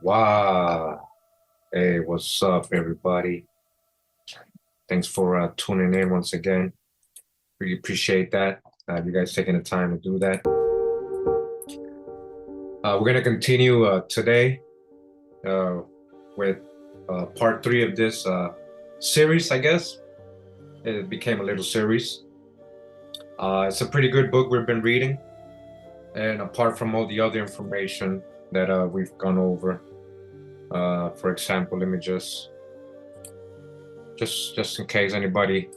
Wow. Hey, what's up, everybody? Thanks for tuning in once again. Really appreciate that. You guys taking the time to do that. We're going to continue today with part 3 of this series, I guess. It became a little series. It's a pretty good book we've been reading. And apart from all the other information that we've gone over, for example, let me just in case anybody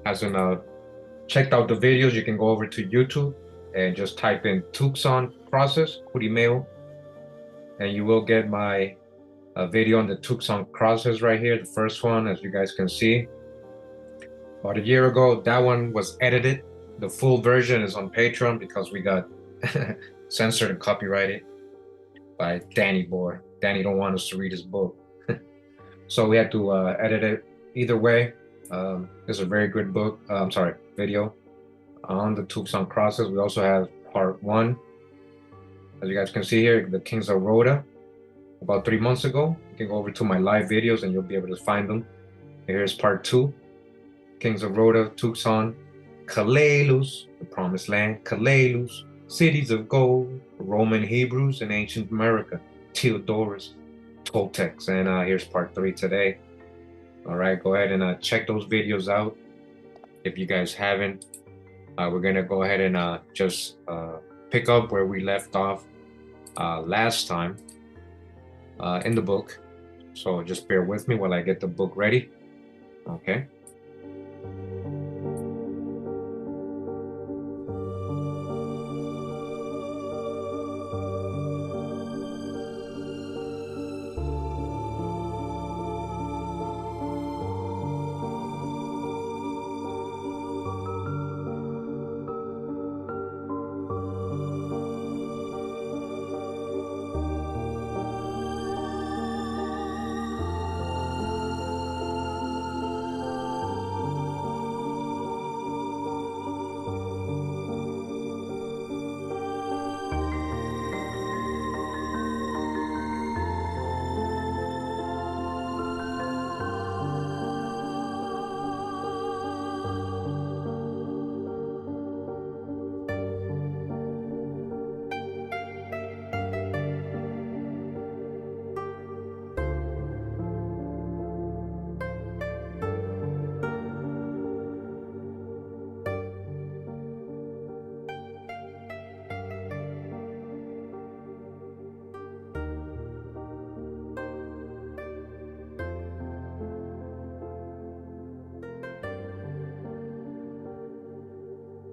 hasn't checked out the videos, you can go over to YouTube and just type in Tucson Crosses, Kurimeo, and you will get my video on the Tucson Crosses right here, the first one, as you guys can see. About a year ago, that one was edited. The full version is on Patreon because we got censored and copyrighted by Danny boy. Danny don't want us to read his book. So we had to edit it. Either way, it's a very good book. Video on the Tucson Crosses. We also have part 1. As you guys can see here, the Kings of Rhoda. About 3 months ago, you can go over to my live videos and you'll be able to find them. Here's part 2. Kings of Rhoda, Tucson, Kalelus, the Promised Land, Kalelus, Cities of Gold, Roman Hebrews in Ancient America, Theodorus, Toltecs, and here's part 3 today. All right, go ahead and check those videos out if you guys haven't. We're gonna go ahead and just pick up where we left off last time in the book. So just bear with me while I get the book ready. Okay.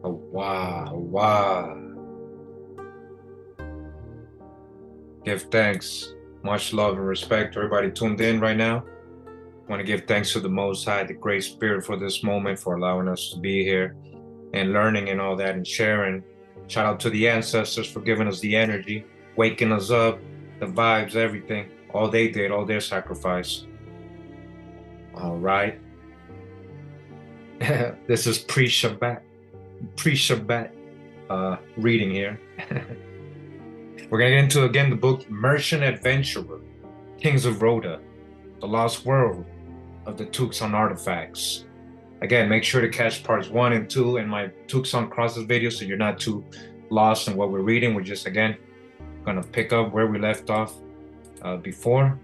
Wow. Give thanks. Much love and respect to everybody tuned in right now. I want to give thanks to the Most High, the Great Spirit, for this moment, for allowing us to be here and learning and all that and sharing. Shout out to the ancestors for giving us the energy, waking us up, the vibes, everything. All they did, all their sacrifice. All right. This is pre-Shabbat reading here. We're going to get into, again, the book Merchant Adventurer, Kings of Rhoda, The Lost World of the Tucson Artifacts. Again, make sure to catch parts 1 and 2 in my Tucson Crosses video so you're not too lost in what we're reading. We're just, again, going to pick up where we left off before.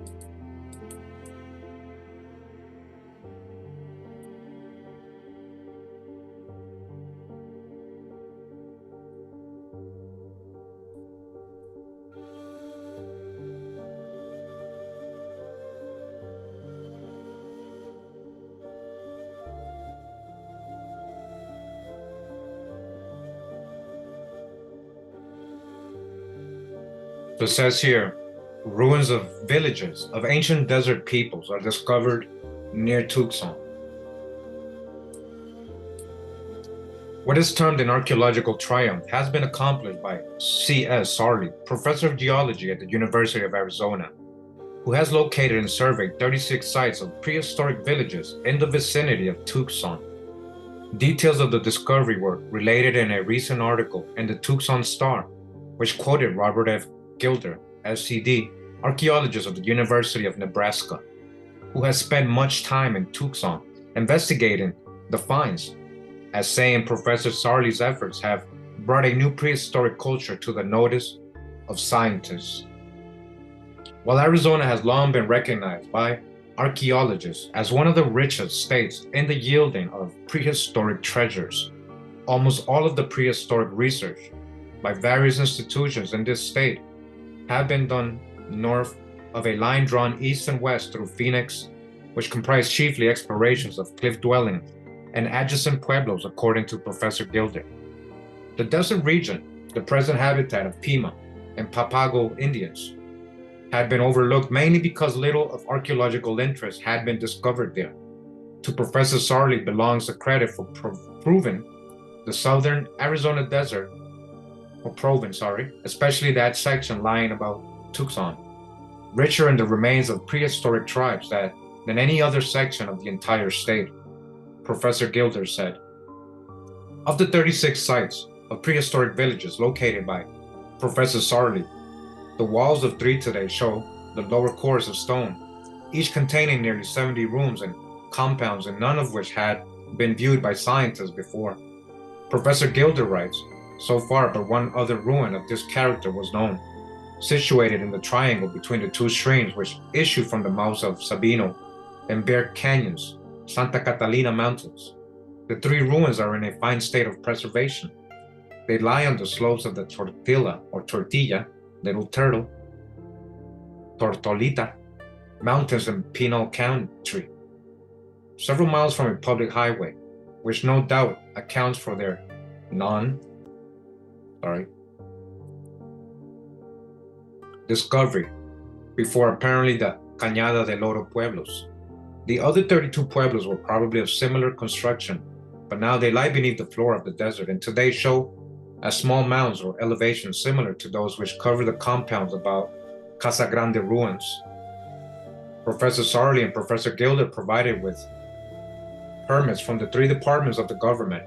So it says here, ruins of villages of ancient desert peoples are discovered near Tucson. What is termed an archaeological triumph has been accomplished by C.S. Sarli, professor of geology at the University of Arizona, who has located and surveyed 36 sites of prehistoric villages in the vicinity of Tucson. Details of the discovery were related in a recent article in the Tucson Star, which quoted Robert F. Gilder, SCD, archaeologist of the University of Nebraska, who has spent much time in Tucson investigating the finds, as saying Professor Sarli's efforts have brought a new prehistoric culture to the notice of scientists. While Arizona has long been recognized by archaeologists as one of the richest states in the yielding of prehistoric treasures, almost all of the prehistoric research by various institutions in this state have been done north of a line drawn east and west through Phoenix, which comprise chiefly explorations of cliff dwellings and adjacent pueblos, according to Professor Gilder. The desert region, the present habitat of Pima and Papago Indians, had been overlooked mainly because little of archaeological interest had been discovered there. To Professor Sarli belongs the credit for proving the southern Arizona desert, or province, especially that section lying about Tucson, richer in the remains of prehistoric tribes than any other section of the entire state. Professor Gilder said, of the 36 sites of prehistoric villages located by Professor Sarli, the walls of 3 today show the lower cores of stone, each containing nearly 70 rooms and compounds, and none of which had been viewed by scientists before. Professor Gilder writes, so far but one other ruin of this character was known, situated in the triangle between the 2 streams which issue from the mouths of Sabino and Bear Canyons, Santa Catalina Mountains. The 3 ruins are in a fine state of preservation. They lie on the slopes of the Tortilla, Little Turtle, Tortolita Mountains in Pinal County, several miles from a public highway, which no doubt accounts for their discovery before apparently the Cañada del Oro pueblos. The other 32 pueblos were probably of similar construction, but now they lie beneath the floor of the desert and today show as small mounds or elevations similar to those which cover the compounds about Casa Grande ruins. Professor Sarli and Professor Gilder, provided with permits from the 3 departments of the government,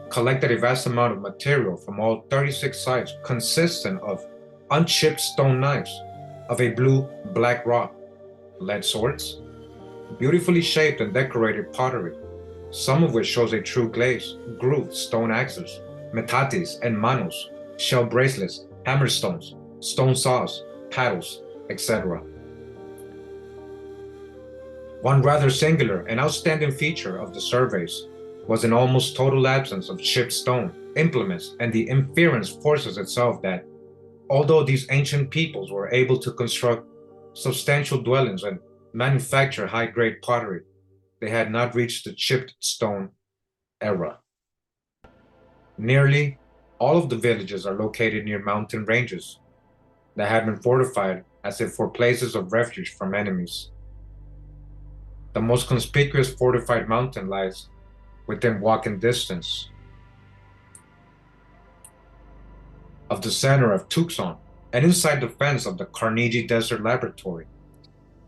collected a vast amount of material from all 36 sites consistent of unchipped stone knives of a blue-black rock, lead swords, beautifully shaped and decorated pottery, some of which shows a true glaze, grooved stone axes, metates and manos, shell bracelets, hammerstones, stone saws, paddles, etc. One rather singular and outstanding feature of the surveys was an almost total absence of chipped stone, implements, and the inference forces itself that, although these ancient peoples were able to construct substantial dwellings and manufacture high-grade pottery, they had not reached the chipped stone era. Nearly all of the villages are located near mountain ranges that have been fortified as if for places of refuge from enemies. The most conspicuous fortified mountain lies within walking distance of the center of Tucson and inside the fence of the Carnegie Desert Laboratory.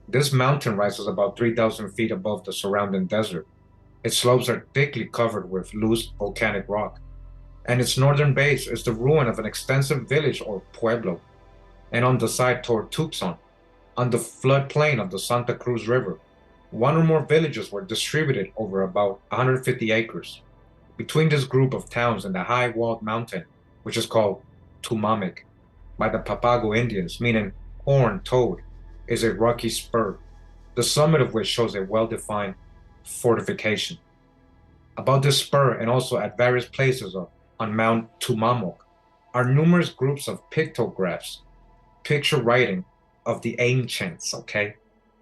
This mountain rises about 3,000 feet above the surrounding desert. Its slopes are thickly covered with loose volcanic rock, and its northern base is the ruin of an extensive village or pueblo. And on the side toward Tucson, on the floodplain of the Santa Cruz River, 1 or more villages were distributed over about 150 acres. Between this group of towns and the high walled mountain, which is called Tumamic by the Papago Indians, meaning horned toad, is a rocky spur, the summit of which shows a well-defined fortification. About this spur and also at various places on Mount Tumamoc are numerous groups of pictographs, picture writing of the ancients, okay?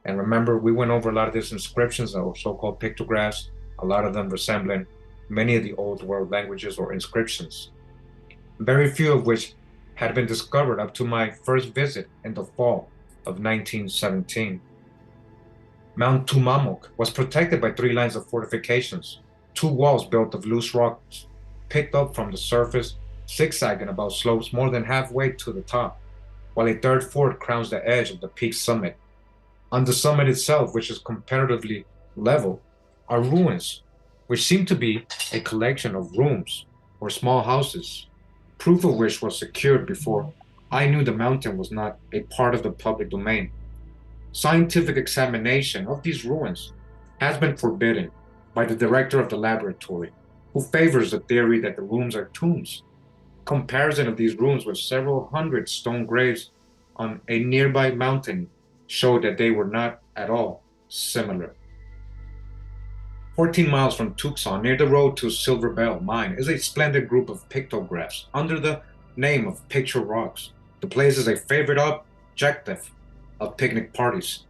And remember, we went over a lot of these inscriptions or so-called pictographs, a lot of them resembling many of the old world languages or inscriptions, very few of which had been discovered up to my first visit in the fall of 1917. Mount Tumamoc was protected by 3 lines of fortifications, 2 walls built of loose rocks, picked up from the surface, zigzagging about slopes more than halfway to the top, while a 3rd fort crowns the edge of the peak summit. On the summit itself, which is comparatively level, are ruins, which seem to be a collection of rooms or small houses, proof of which was secured before I knew the mountain was not a part of the public domain. Scientific examination of these ruins has been forbidden by the director of the laboratory, who favors the theory that the rooms are tombs. Comparison of these ruins with several hundred stone graves on a nearby mountain showed that they were not at all similar. 14 miles from Tucson, near the road to Silver Bell Mine, is a splendid group of pictographs under the name of Picture Rocks. The place is a favorite objective of picnic parties.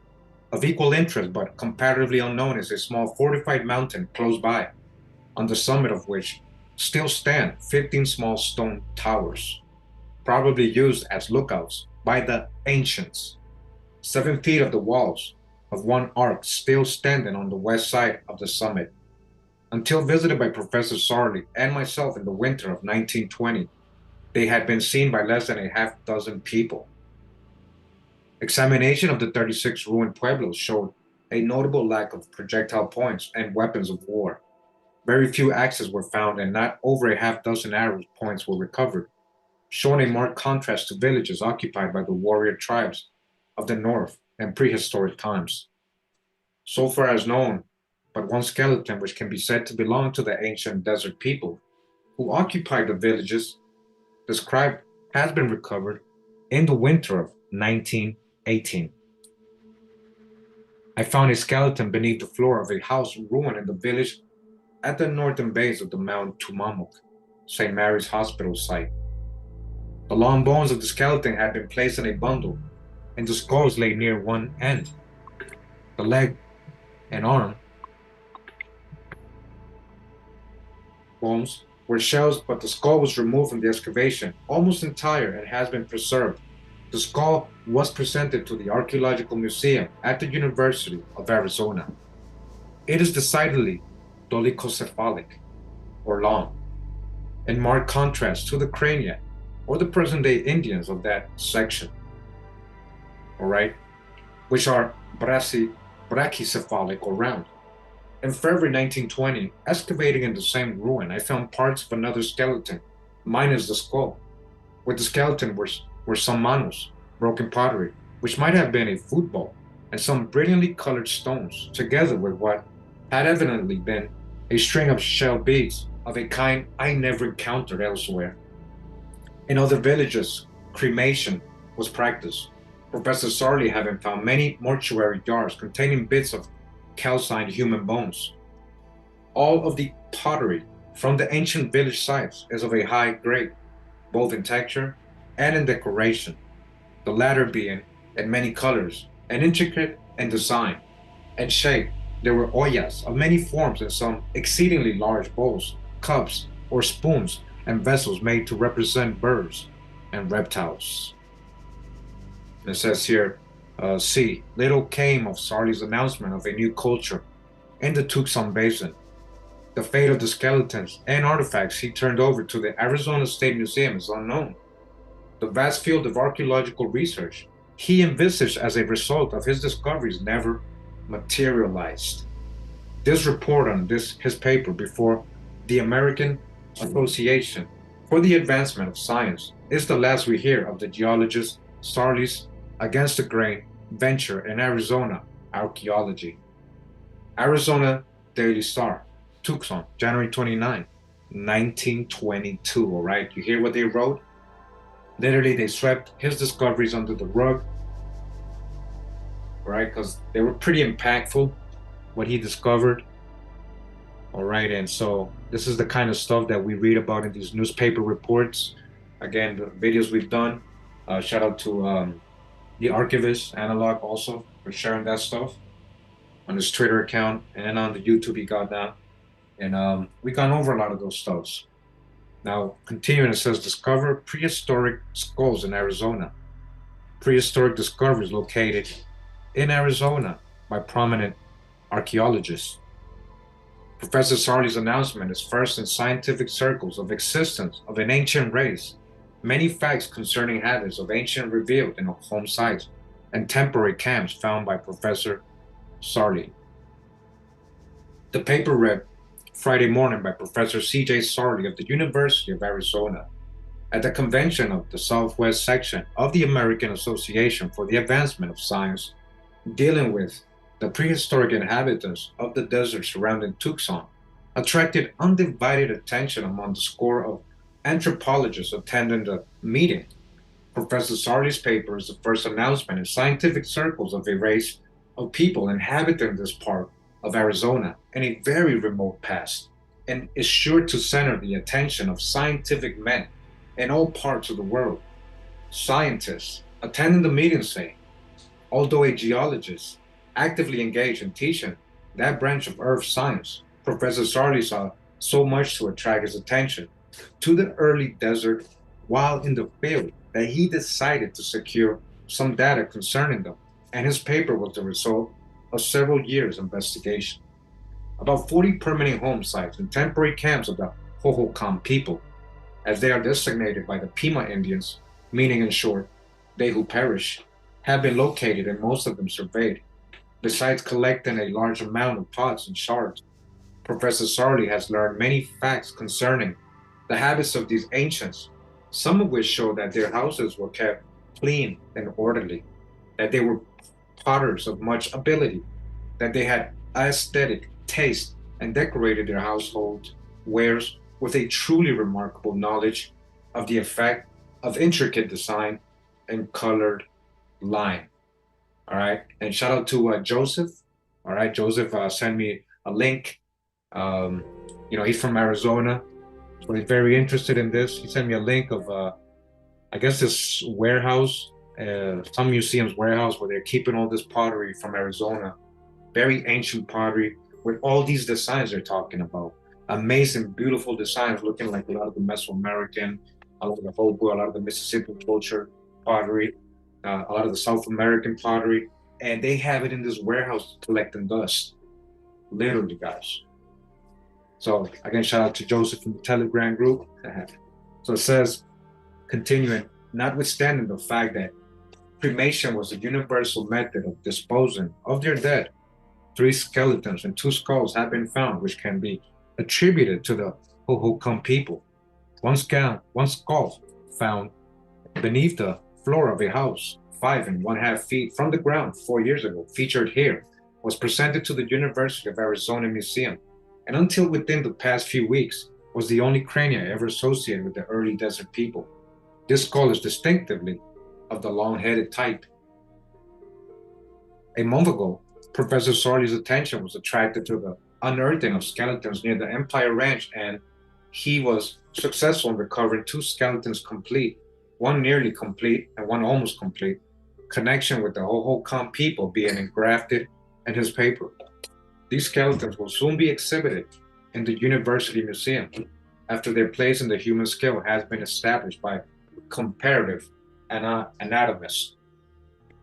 Of equal interest, but comparatively unknown, is a small fortified mountain close by, on the summit of which still stand 15 small stone towers, probably used as lookouts by the ancients. 7 feet of the walls of one arc still standing on the west side of the summit. Until visited by Professor Sarli and myself in the winter of 1920, they had been seen by less than a half dozen people. Examination of the 36 ruined pueblos showed a notable lack of projectile points and weapons of war. Very few axes were found, and not over a half dozen arrow points were recovered, showing a marked contrast to villages occupied by the warrior tribes of the north in prehistoric times. So far as known, but one skeleton which can be said to belong to the ancient desert people who occupied the villages described has been recovered in the winter of 1918. I found a skeleton beneath the floor of a house ruined in the village at the northern base of the Mount Tumamuk, St. Mary's Hospital site. The long bones of the skeleton had been placed in a bundle, and the skulls lay near one end. The leg and arm bones were shells, but the skull was removed from the excavation, almost entire, and has been preserved. The skull was presented to the Archaeological Museum at the University of Arizona. It is decidedly dolichocephalic, or long, in marked contrast to the crania, or the present-day Indians of that section, all right, which are brachycephalic or round. In February 1920, excavating in the same ruin, I found parts of another skeleton, minus the skull. With the skeleton were some manos, broken pottery, which might have been a football, and some brilliantly colored stones, together with what had evidently been a string of shell beads of a kind I never encountered elsewhere. In other villages, cremation was practiced, Professor Sarli having found many mortuary jars containing bits of calcined human bones. All of the pottery from the ancient village sites is of a high grade, both in texture and in decoration, the latter being in many colors and intricate in design and shape. There were ollas of many forms and some exceedingly large bowls, cups, or spoons, and vessels made to represent birds and reptiles. It says here, C. Little came of Sarli's announcement of a new culture in the Tucson Basin. The fate of the skeletons and artifacts he turned over to the Arizona State Museum is unknown. The vast field of archaeological research he envisaged as a result of his discoveries never materialized. This report on his paper before the American Association for the Advancement of Science is the last we hear of the geologist Sarli's against the grain venture in Arizona archaeology. Arizona Daily Star, Tucson, January 29, 1922. All right, you hear what they wrote? Literally, they swept his discoveries under the rug, right? Because they were pretty impactful, what he discovered. All right, and so this is the kind of stuff that we read about in these newspaper reports. Again, the videos we've done. Shout out to the archivist Analog also for sharing that stuff on his Twitter account and on the YouTube he got now. And we gone over a lot of those stuffs. Now, continuing, it says, discover prehistoric skulls in Arizona. Prehistoric discoveries located in Arizona by prominent archaeologists. Professor Sarli's announcement is first in scientific circles of existence of an ancient race. Many facts concerning habits of ancient revealed in home sites and temporary camps found by Professor Sarli. The paper read Friday morning by Professor C.J. Sarli of the University of Arizona at the convention of the Southwest section of the American Association for the Advancement of Science, dealing with the prehistoric inhabitants of the desert surrounding Tucson, attracted undivided attention among the score of Anthropologists attended the meeting. Professor Sarli's paper is the first announcement in scientific circles of a race of people inhabiting this part of Arizona in a very remote past, and is sure to center the attention of scientific men in all parts of the world. Scientists attending the meeting say, although a geologist actively engaged in teaching that branch of earth science, Professor Sarli saw so much to attract his attention to the early desert while in the field that he decided to secure some data concerning them, and his paper was the result of several years' investigation. About 40 permanent home sites and temporary camps of the Hohokam people, as they are designated by the Pima Indians, meaning in short, they who perish, have been located and most of them surveyed. Besides collecting a large amount of pots and shards, Professor Sarli has learned many facts concerning the habits of these ancients, some of which show that their houses were kept clean and orderly, that they were potters of much ability, that they had aesthetic taste and decorated their household wares with a truly remarkable knowledge of the effect of intricate design and colored line. All right. And shout out to Joseph. All right. Joseph sent me a link. Um, he's from Arizona. So he's very interested in this. He sent me a link of, I guess, this warehouse, some museum's warehouse where they're keeping all this pottery from Arizona. Very ancient pottery with all these designs they're talking about. Amazing, beautiful designs looking like a lot of the Mesoamerican, a lot of the Hobo, a lot of the Mississippi culture pottery, a lot of the South American pottery. And they have it in this warehouse collecting dust. Literally, guys. So again, shout out to Joseph from the Telegram group. So it says, continuing, notwithstanding the fact that cremation was a universal method of disposing of their dead, 3 skeletons and 2 skulls have been found, which can be attributed to the Hohokam people. One skull found beneath the floor of a house, 5½ feet from the ground 4 years ago, featured here, was presented to the University of Arizona Museum, and until within the past few weeks, was the only crania ever associated with the early desert people. This skull is distinctively of the long-headed type. A month ago, Professor Sarli's attention was attracted to the unearthing of skeletons near the Empire Ranch, and he was successful in recovering 2 skeletons complete, one nearly complete and one almost complete, connection with the Hohokam people being engrafted in his paper. These skeletons will soon be exhibited in the University Museum after their place in the human scale has been established by comparative anatomists.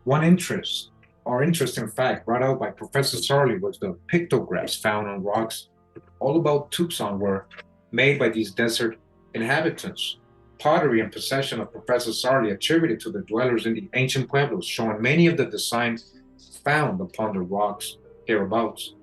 One interesting fact brought out by Professor Sarli was the pictographs found on rocks all about Tucson were made by these desert inhabitants. Pottery in possession of Professor Sarli attributed to the dwellers in the ancient pueblos, showing many of the designs found upon the rocks hereabouts.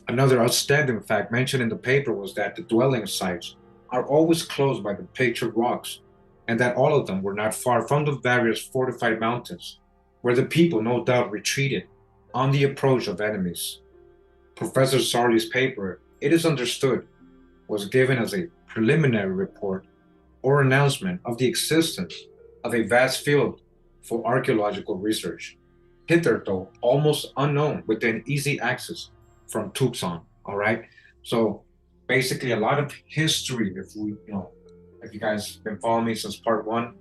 Another outstanding fact mentioned in the paper was that the dwelling sites are always closed by the pictured rocks, and that all of them were not far from the various fortified mountains, where the people no doubt retreated on the approach of enemies. Professor Sarli's paper, it is understood, was given as a preliminary report or announcement of the existence of a vast field for archaeological research, hitherto almost unknown within easy access from Tucson. All right. So basically a lot of history, if you guys been following me since part 1,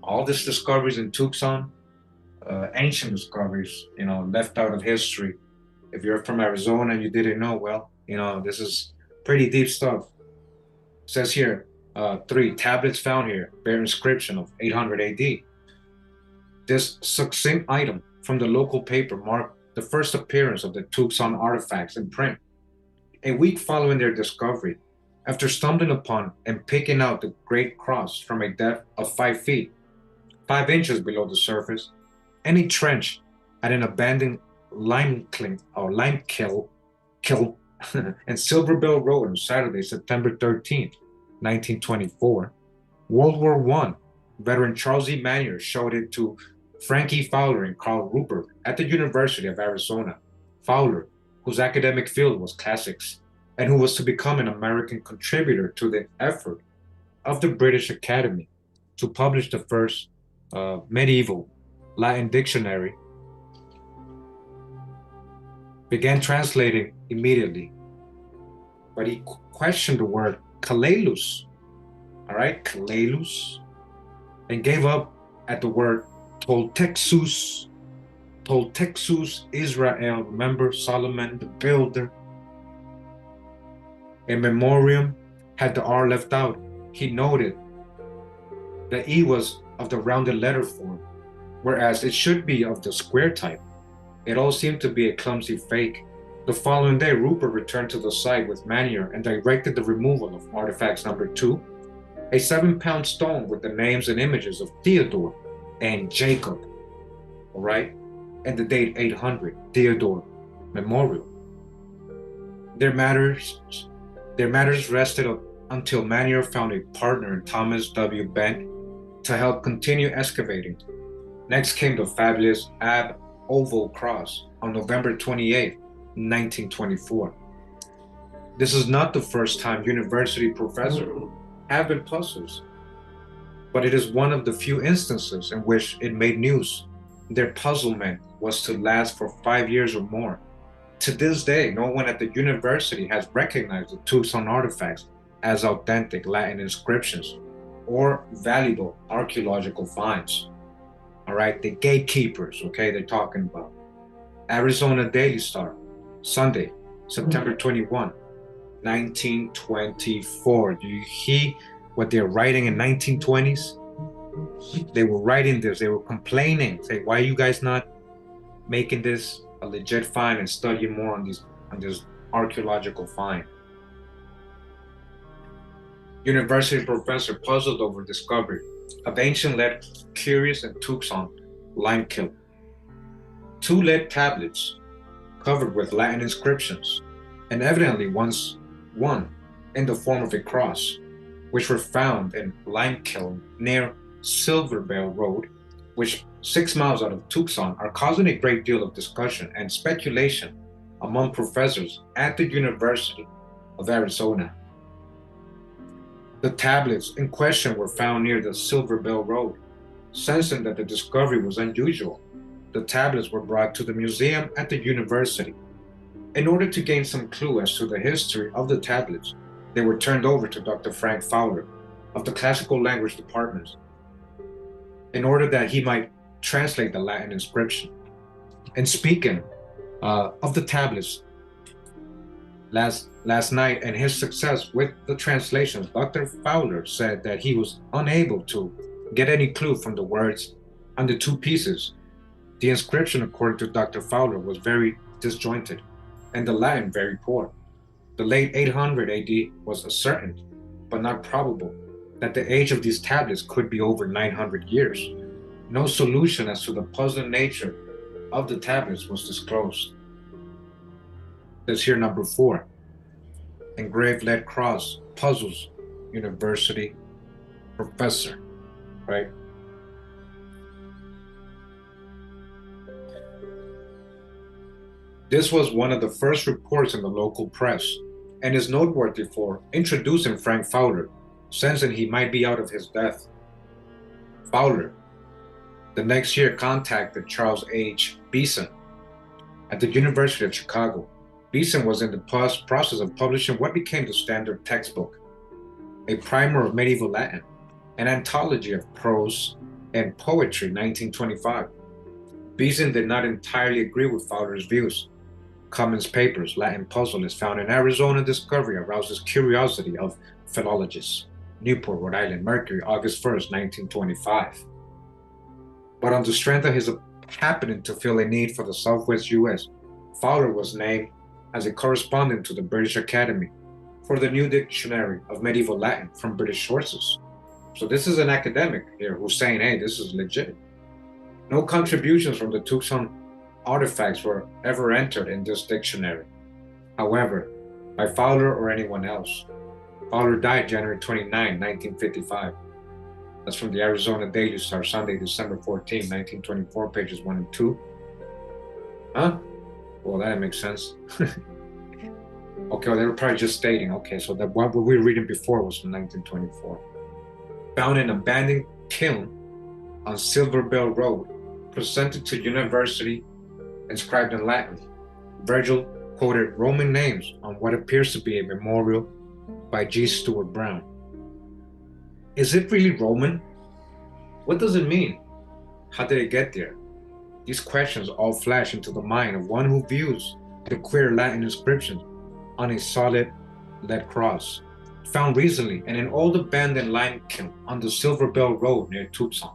all these discoveries in Tucson, ancient discoveries, left out of history. If you're from Arizona and you didn't know, well, this is pretty deep stuff. It says here, 3 tablets found here bear inscription of 800 AD. This succinct item from the local paper marked the first appearance of the Tucson artifacts in print. A week following their discovery, after stumbling upon and picking out the great cross from a depth of 5 feet, 5 inches below the surface, and a trench at an abandoned lime kiln and Silver Bell Road on Saturday, September 13th, 1924, World War I veteran Charles E. Manier showed it to Frankie Fowler and Carl Rupert at the University of Arizona. Fowler, whose academic field was classics, and who was to become an American contributor to the effort of the British Academy to publish the first medieval Latin dictionary, began translating immediately. But he questioned the word kalelus, all right, kalelus, and gave up at the word Toltexus. Toltexus Israel, remember Solomon the builder. In memoriam, had the R left out, he noted that E was of the rounded letter form, whereas it should be of the square type. It all seemed to be a clumsy fake. The following day, Rupert returned to the site with Manier and directed the removal of artifacts number 2, a 7-pound stone with the names and images of Theodore and Jacob, all right, and the date 800, Theodore Memorial. Their matters rested until Manier found a partner in Thomas W. Bent to help continue excavating. Next came the fabulous Ab Oval Cross on November 28, 1924. This is not the first time university professors have been puzzled, but it is one of the few instances in which it made news. Their puzzlement was to last for 5 years or more. To this day, no one at the university has recognized the Tucson artifacts as authentic Latin inscriptions or valuable archeological finds. All right, the gatekeepers, okay, they're talking about. Arizona Daily Star, Sunday, September 21, 1924. Do you hear what they're writing in 1920s? They were writing this, they were complaining, saying, why are you guys not making this a legit find and studying more on this archaeological find? University professor puzzled over discovery of ancient lead cuirass in Tucson lime kiln. 2 lead tablets covered with Latin inscriptions, and evidently once one in the form of a cross, which were found in lime kiln near Silverbell Road, which 6 miles out of Tucson, are causing a great deal of discussion and speculation among professors at the University of Arizona. The tablets in question were found near the Silverbell Road. Sensing that the discovery was unusual, the tablets were brought to the museum at the university. In order to gain some clue as to the history of the tablets, they were turned over to Dr. Frank Fowler of the Classical Language Department in order that he might translate the Latin inscription. And speaking of the tablets, last night and his success with the translations, Dr. Fowler said that he was unable to get any clue from the words on the 2 pieces. The inscription, according to Dr. Fowler, was very disjointed and the Latin very poor. The late 800 AD was ascertained, but not probable, that the age of these tablets could be over 900 years. No solution as to the puzzling nature of the tablets was disclosed. There's here number 4, engraved lead cross, puzzles, university professor, right? This was one of the first reports in the local press and is noteworthy for introducing Frank Fowler, sensing he might be out of his depth. Fowler, the next year, contacted Charles H. Beeson at the University of Chicago. Beeson was in the process of publishing what became the standard textbook, a primer of medieval Latin, an anthology of prose and poetry, 1925. Beeson did not entirely agree with Fowler's views. Cummins' papers, Latin Puzzle, is found in Arizona Discovery, arouses curiosity of philologists. Newport, Rhode Island, Mercury, August 1st, 1925. But on the strength of his happening to feel a need for the Southwest U.S., Fowler was named as a correspondent to the British Academy for the new dictionary of medieval Latin from British sources. So this is an academic here who's saying, hey, this is legit. No contributions from the Tucson artifacts were ever entered in this dictionary, however, by Fowler or anyone else. Fowler died January 29, 1955. That's from the Arizona Daily Star, Sunday, December 14, 1924, pages 1 and 2. Huh? Well, that makes sense. Okay, well, they were probably just stating. Okay, so that what we were reading before was from 1924. Found in an abandoned kiln on Silver Bell Road, presented to university, inscribed in Latin. Virgil quoted Roman names on what appears to be a memorial by G. Stuart Brown. Is it really Roman? What does it mean? How did it get there? These questions all flash into the mind of one who views the queer Latin inscriptions on a solid lead cross, found recently in an old abandoned lime kiln on the Silver Bell Road near Tucson,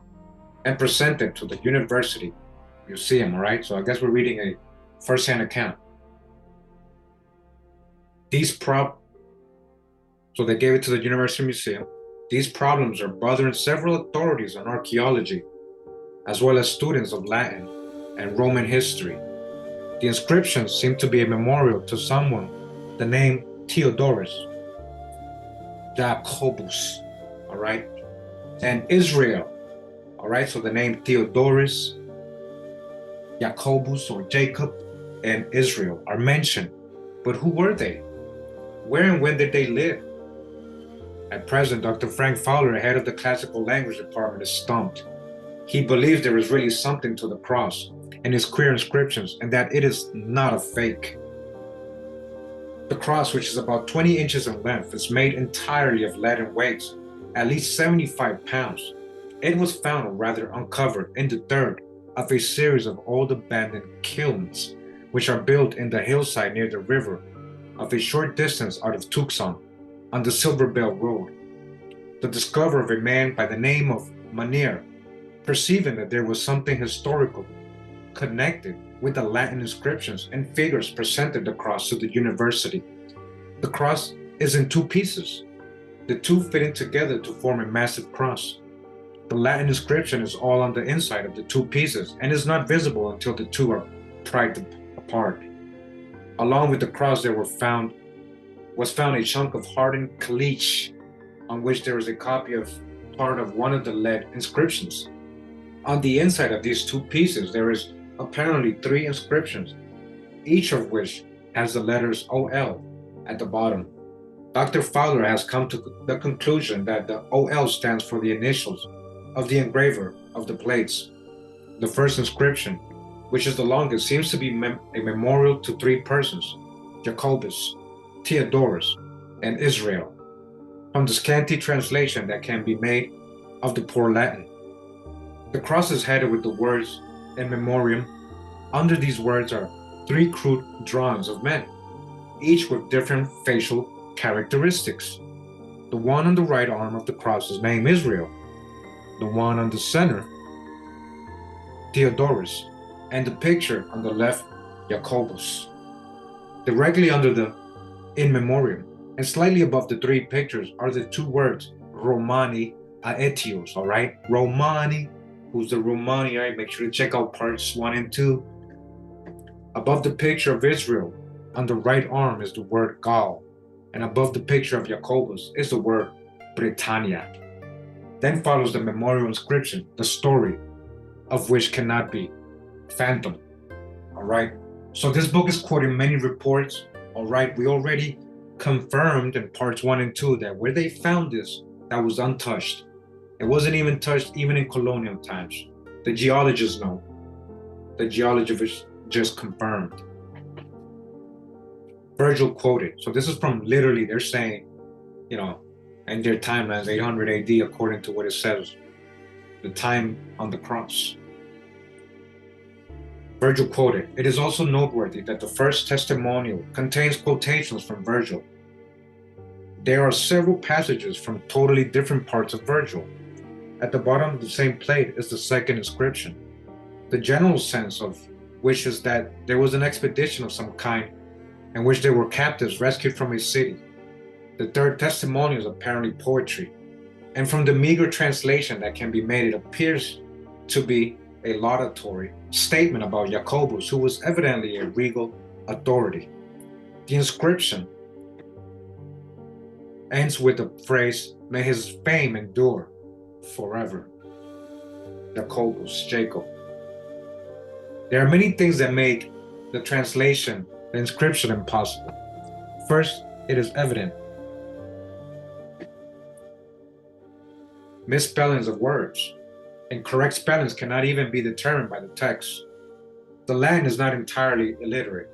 and presented to the University Museum, all right? So I guess we're reading a first-hand account. So they gave it to the University Museum. These problems are bothering several authorities on archaeology, as well as students of Latin and Roman history. The inscriptions seem to be a memorial to someone, the name Theodorus, Jacobus, all right, and Israel, all right, so the name Theodorus, Jacobus, or Jacob, and Israel are mentioned, but who were they? Where and when did they live? At present, Dr. Frank Fowler, head of the Classical Language Department, is stumped. He believes there is really something to the cross and its queer inscriptions, and that it is not a fake. The cross, which is about 20 inches in length, is made entirely of lead and weighs at least 75 pounds. It was found, or rather uncovered, in the third of a series of old abandoned kilns, which are built in the hillside near the river, of a short distance out of Tucson, on the Silver Bell Road. The discovery of a man by the name of Manier, perceiving that there was something historical connected with the Latin inscriptions and figures, presented the cross to the university. The cross is in two pieces, the two fitting together to form a massive cross. The Latin inscription is all on the inside of the two pieces and is not visible until the two are pried apart. Along with the cross, was found a chunk of hardened caliche, on which there is a copy of part of one of the lead inscriptions. On the inside of these two pieces, there is apparently 3 inscriptions, each of which has the letters OL at the bottom. Dr. Fowler has come to the conclusion that the OL stands for the initials of the engraver of the plates. The first inscription, which is the longest, seems to be a memorial to 3 persons, Jacobus, Theodorus, and Israel, from the scanty translation that can be made of the poor Latin. The cross is headed with the words in memoriam. Under these words are 3 crude drawings of men, each with different facial characteristics. The one on the right arm of the cross is named Israel, the one on the center, Theodorus, and the picture on the left, Jacobus. Directly under the in memoriam and slightly above the 3 pictures are the 2 words Romani Aetios, all right? Romani, who's the Romani, all right? Make sure to check out parts 1 and 2. Above the picture of Israel, on the right arm is the word Gaul, and above the picture of Jacobus is the word Britannia. Then follows the memorial inscription, the story of which cannot be fathomed, all right? So this book is quoting many reports, all right? We already confirmed in parts 1 and 2 that where they found this, that was untouched. It wasn't even touched even in colonial times. The geologists know. The geologists just confirmed. Virgil quoted. So this is from literally, they're saying, in their timelines, 800 AD, according to what it says, the time on the cross. Virgil quoted, "It is also noteworthy that the first testimonial contains quotations from Virgil. There are several passages from totally different parts of Virgil. At the bottom of the same plate is the second inscription, the general sense of which is that there was an expedition of some kind in which there were captives rescued from a city. The third testimonial is apparently poetry, and from the meager translation that can be made, it appears to be a laudatory statement about Jacobus, who was evidently a regal authority. The inscription ends with the phrase, 'May his fame endure forever.' Jacobus, Jacob. There are many things that make the translation, the inscription, impossible. First, it is evident misspellings of words. Incorrect spellings cannot even be determined by the text. The Latin is not entirely illiterate,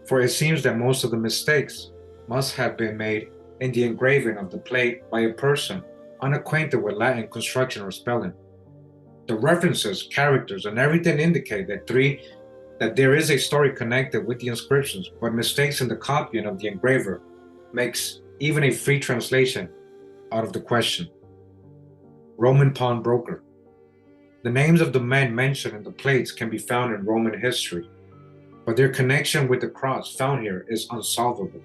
for it seems that most of the mistakes must have been made in the engraving of the plate by a person unacquainted with Latin construction or spelling. The references, characters, and everything indicate that there is a story connected with the inscriptions, but mistakes in the copying of the engraver makes even a free translation out of the question. Roman pawnbroker. The names of the men mentioned in the plates can be found in Roman history, but their connection with the cross found here is unsolvable.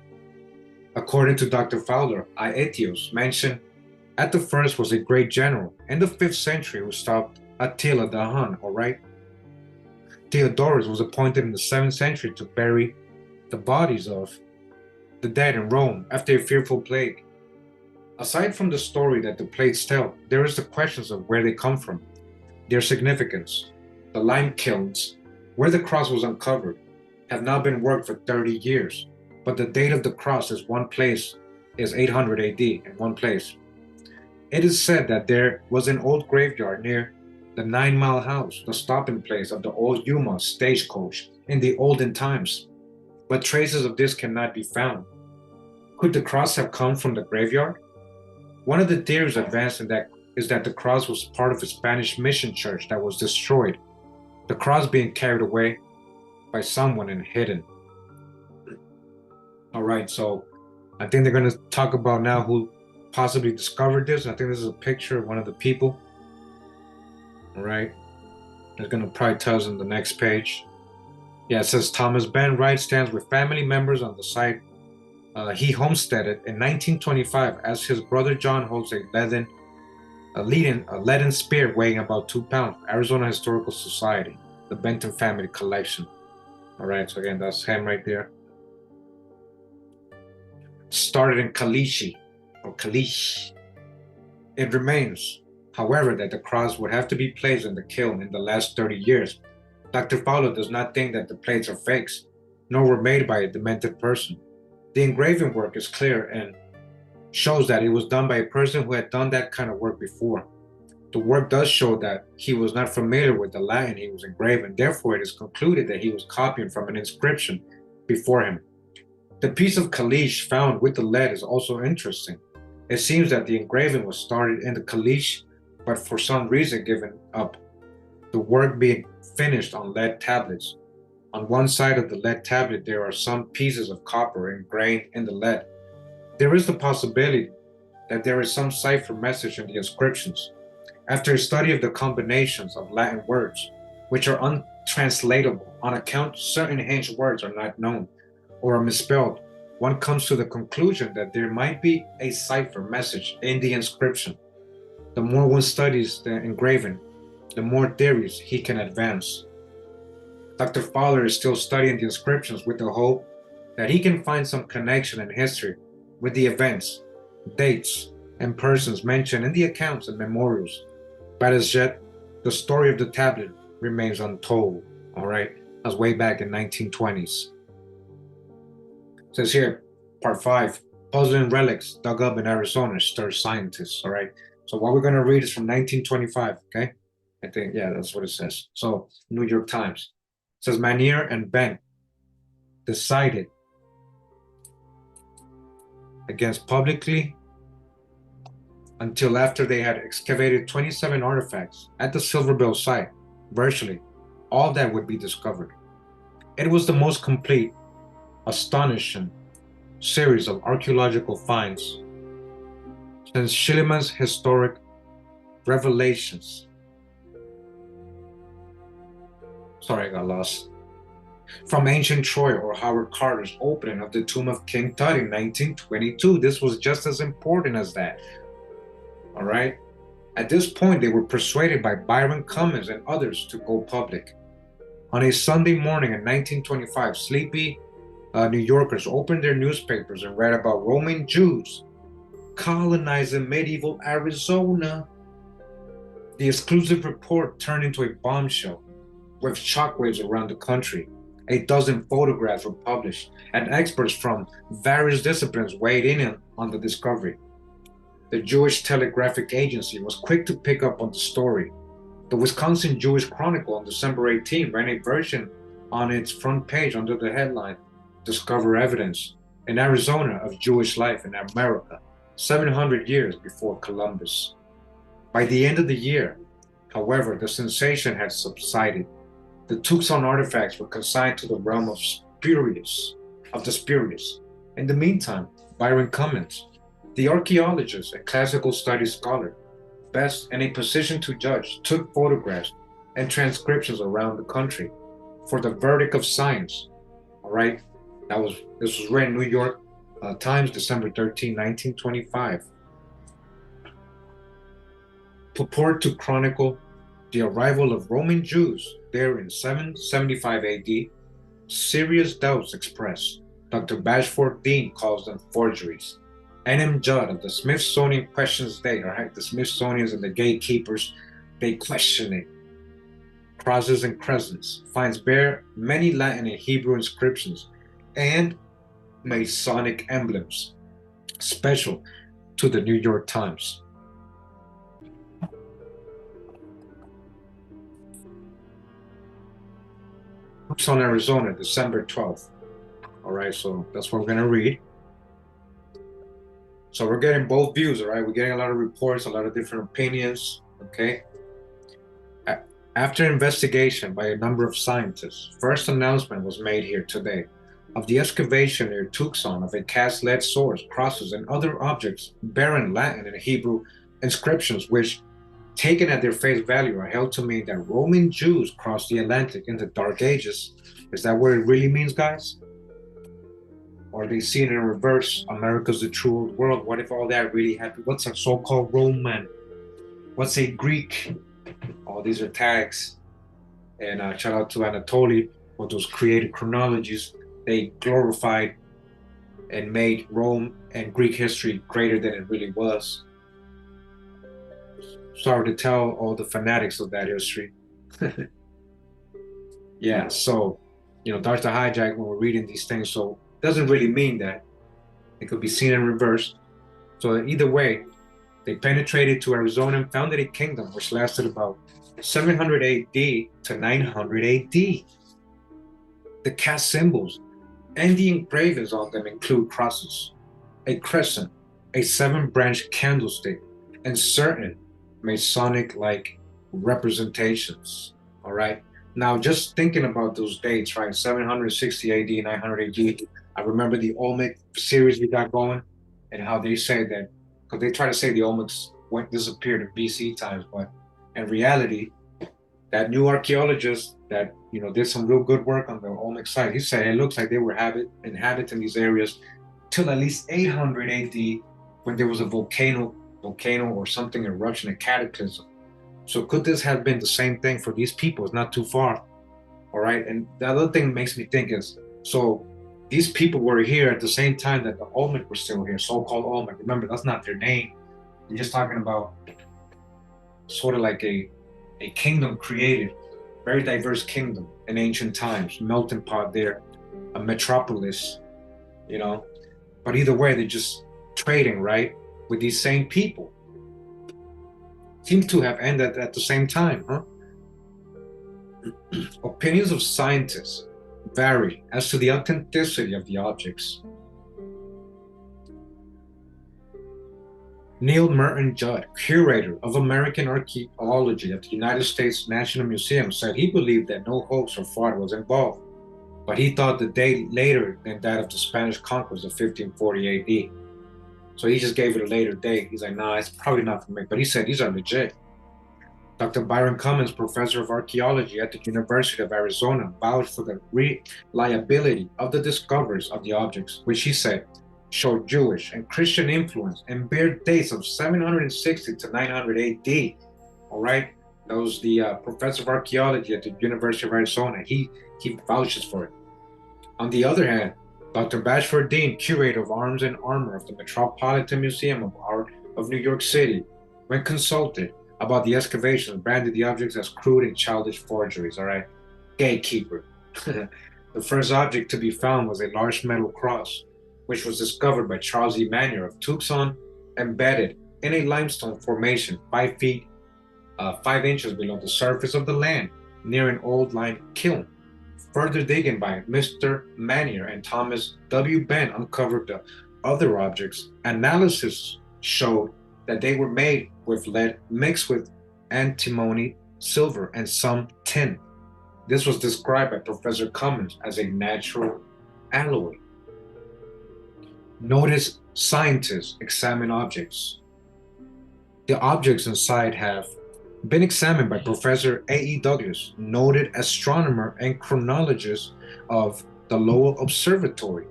According to Dr. Fowler, Aetius mentioned at the first was a great general in the 5th century who stopped Attila the Hun, alright? Theodorus was appointed in the 7th century to bury the bodies of the dead in Rome after a fearful plague. Aside from the story that the plates tell, there is the questions of where they come from, their significance. The lime kilns, where the cross was uncovered, have not been worked for 30 years, but the date of the cross is 800 AD in one place. It is said that there was an old graveyard near the 9 Mile House, the stopping place of the old Yuma stagecoach in the olden times, but traces of this cannot be found. Could the cross have come from the graveyard? One of the theories advanced in that is that the cross was part of a Spanish mission church that was destroyed, the cross being carried away by someone and hidden. All right, so I think they're going to talk about now who possibly discovered this. I think this is a picture of one of the people. All right, they're going to probably tell us on the next page. Yeah, it says Thomas Ben Wright stands with family members on the site he homesteaded in 1925 as his brother John holds a leaden spear weighing about 2 pounds. Arizona Historical Society, the Benton family collection. All right, so again, that's him right there. Started in Kalishi, or Kalish. It remains, however, that the cross would have to be placed in the kiln in the last 30 years. Dr. Fowler does not think that the plates are fakes, nor were made by a demented person. The engraving work is clear and shows that it was done by a person who had done that kind of work before. The work does show that he was not familiar with the Latin he was engraving, therefore it is concluded that he was copying from an inscription before him. The piece of Kalish found with the lead is also interesting. It seems that the engraving was started in the Kalish, but for some reason given up, the work being finished on lead tablets. On one side of the lead tablet, there are some pieces of copper ingrained in the lead. There is the possibility that there is some cipher message in the inscriptions. After a study of the combinations of Latin words, which are untranslatable on account certain ancient words are not known or are misspelled, one comes to the conclusion that there might be a cipher message in the inscription. The more one studies the engraving, the more theories he can advance. Dr. Fowler is still studying the inscriptions with the hope that he can find some connection in history with the events, dates, and persons mentioned in the accounts and memorials. But as yet, the story of the tablet remains untold, all right? That's way back in 1920s. It says here, part 5, puzzling relics dug up in Arizona stir scientists, all right? So what we're gonna read is from 1925, okay? I think, yeah, that's what it says. So, New York Times. It says, Manier and Bent decided against publicly until after they had excavated 27 artifacts at the Silverbill site. Virtually all that would be discovered. It was the most complete, astonishing series of archaeological finds since Schlieman's historic revelations. Sorry, I got lost. From ancient Troy or Howard Carter's opening of the tomb of King Tut in 1922. This was just as important as that. All right. At this point, they were persuaded by Byron Cummins and others to go public. On a Sunday morning in 1925, sleepy New Yorkers opened their newspapers and read about Romani Jews colonizing medieval Arizona. The exclusive report turned into a bombshell with shockwaves around the country. A dozen photographs were published, and experts from various disciplines weighed in on the discovery. The Jewish Telegraphic Agency was quick to pick up on the story. The Wisconsin Jewish Chronicle on December 18 ran a version on its front page under the headline, Discover Evidence in Arizona of Jewish Life in America, 700 years before Columbus. By the end of the year, however, the sensation had subsided. The Tucson artifacts were consigned to the realm of the spurious. In the meantime, Byron Cummins, the archaeologist and classical studies scholar, best in a position to judge, took photographs and transcriptions around the country for the verdict of science. All right, this was read in New York Times, December 13, 1925. Purport to chronicle the arrival of Roman Jews there in 775 AD. Serious doubts expressed. Dr. Bashford Dean calls them forgeries. N.M. Judd of the Smithsonian questions they, all right, the Smithsonians and the gatekeepers, they question it. Crosses and crescents, finds bare many Latin and Hebrew inscriptions and Masonic emblems, special to the New York Times. Tucson, Arizona, December 12th. All right, so that's what we're going to read. So we're getting both views, all right? We're getting a lot of reports, a lot of different opinions, okay? After investigation by a number of scientists, first announcement was made here today of the excavation near Tucson of a cast lead swords, crosses, and other objects bearing Latin and Hebrew inscriptions, which, taken at their face value, are held to mean that Roman Jews crossed the Atlantic in the Dark Ages. Is that what it really means, guys? Or they see it in reverse, America's the true old world? What if all that really happened? What's a so-called Roman? What's a Greek? All these are tags. And shout out to Anatoly for those creative chronologies. They glorified and made Rome and Greek history greater than it really was. Sorry to tell all the fanatics of that history. Yeah, so, Dr. Hijack, when we're reading these things, so it doesn't really mean that. It could be seen in reverse. So either way, they penetrated to Arizona and founded a kingdom which lasted about 700 AD to 900 AD. The cast symbols and the engravings on them include crosses, a crescent, a 7-branch candlestick, and certain Masonic-like representations. All right. Now, just thinking about those dates, right? 760 AD, 900 AD. I remember the Olmec series we got going, and how they say that, because they try to say the Olmecs disappeared in BC times, but in reality, that new archaeologist that did some real good work on the Olmec site, he said it looks like they were inhabiting these areas till at least 800 AD, when there was a volcano or something eruption, a cataclysm. So could this have been the same thing for these people? It's not too far. All right. And the other thing that makes me think is, so these people were here at the same time that the Olmec were still here, so-called Olmec. Remember, that's not their name. You're just talking about sort of like a kingdom created, very diverse kingdom in ancient times, melting pot there, a metropolis, But either way, they're just trading, right, with these same people. Seems to have ended at the same time, huh? Opinions of scientists vary as to the authenticity of the objects. Neil Merton Judd, curator of American archaeology at the United States National Museum, said he believed that no hoax or fraud was involved, but he thought the date later than that of the Spanish conquest of 1540 AD. So he just gave it a later date. He's like, nah, it's probably not for me. But he said these are legit. Dr. Byron Cummins, professor of archaeology at the University of Arizona, vouched for the reliability of the discoveries of the objects, which he said showed Jewish and Christian influence and bear dates of 760 to 900 AD. All right, that was the professor of archaeology at the University of Arizona. He vouches for it. On the other hand, Dr. Bashford Dean, curator of arms and armor of the Metropolitan Museum of Art of New York City, when consulted about the excavations, branded the objects as crude and childish forgeries. All right, gatekeeper. The first object to be found was a large metal cross, which was discovered by Charles E. Manier of Tucson, embedded in a limestone formation 5 feet 5 inches below the surface of the land, near an old lime kiln. Further digging by Mr. Manier and Thomas W. Benn uncovered the other objects. Analysis showed that they were made with lead mixed with antimony, silver, and some tin. This was described by Professor Cummins as a natural alloy. Notice scientists examine objects. The objects inside have been examined by Professor A.E. Douglas, noted astronomer and chronologist of the Lowell Observatory,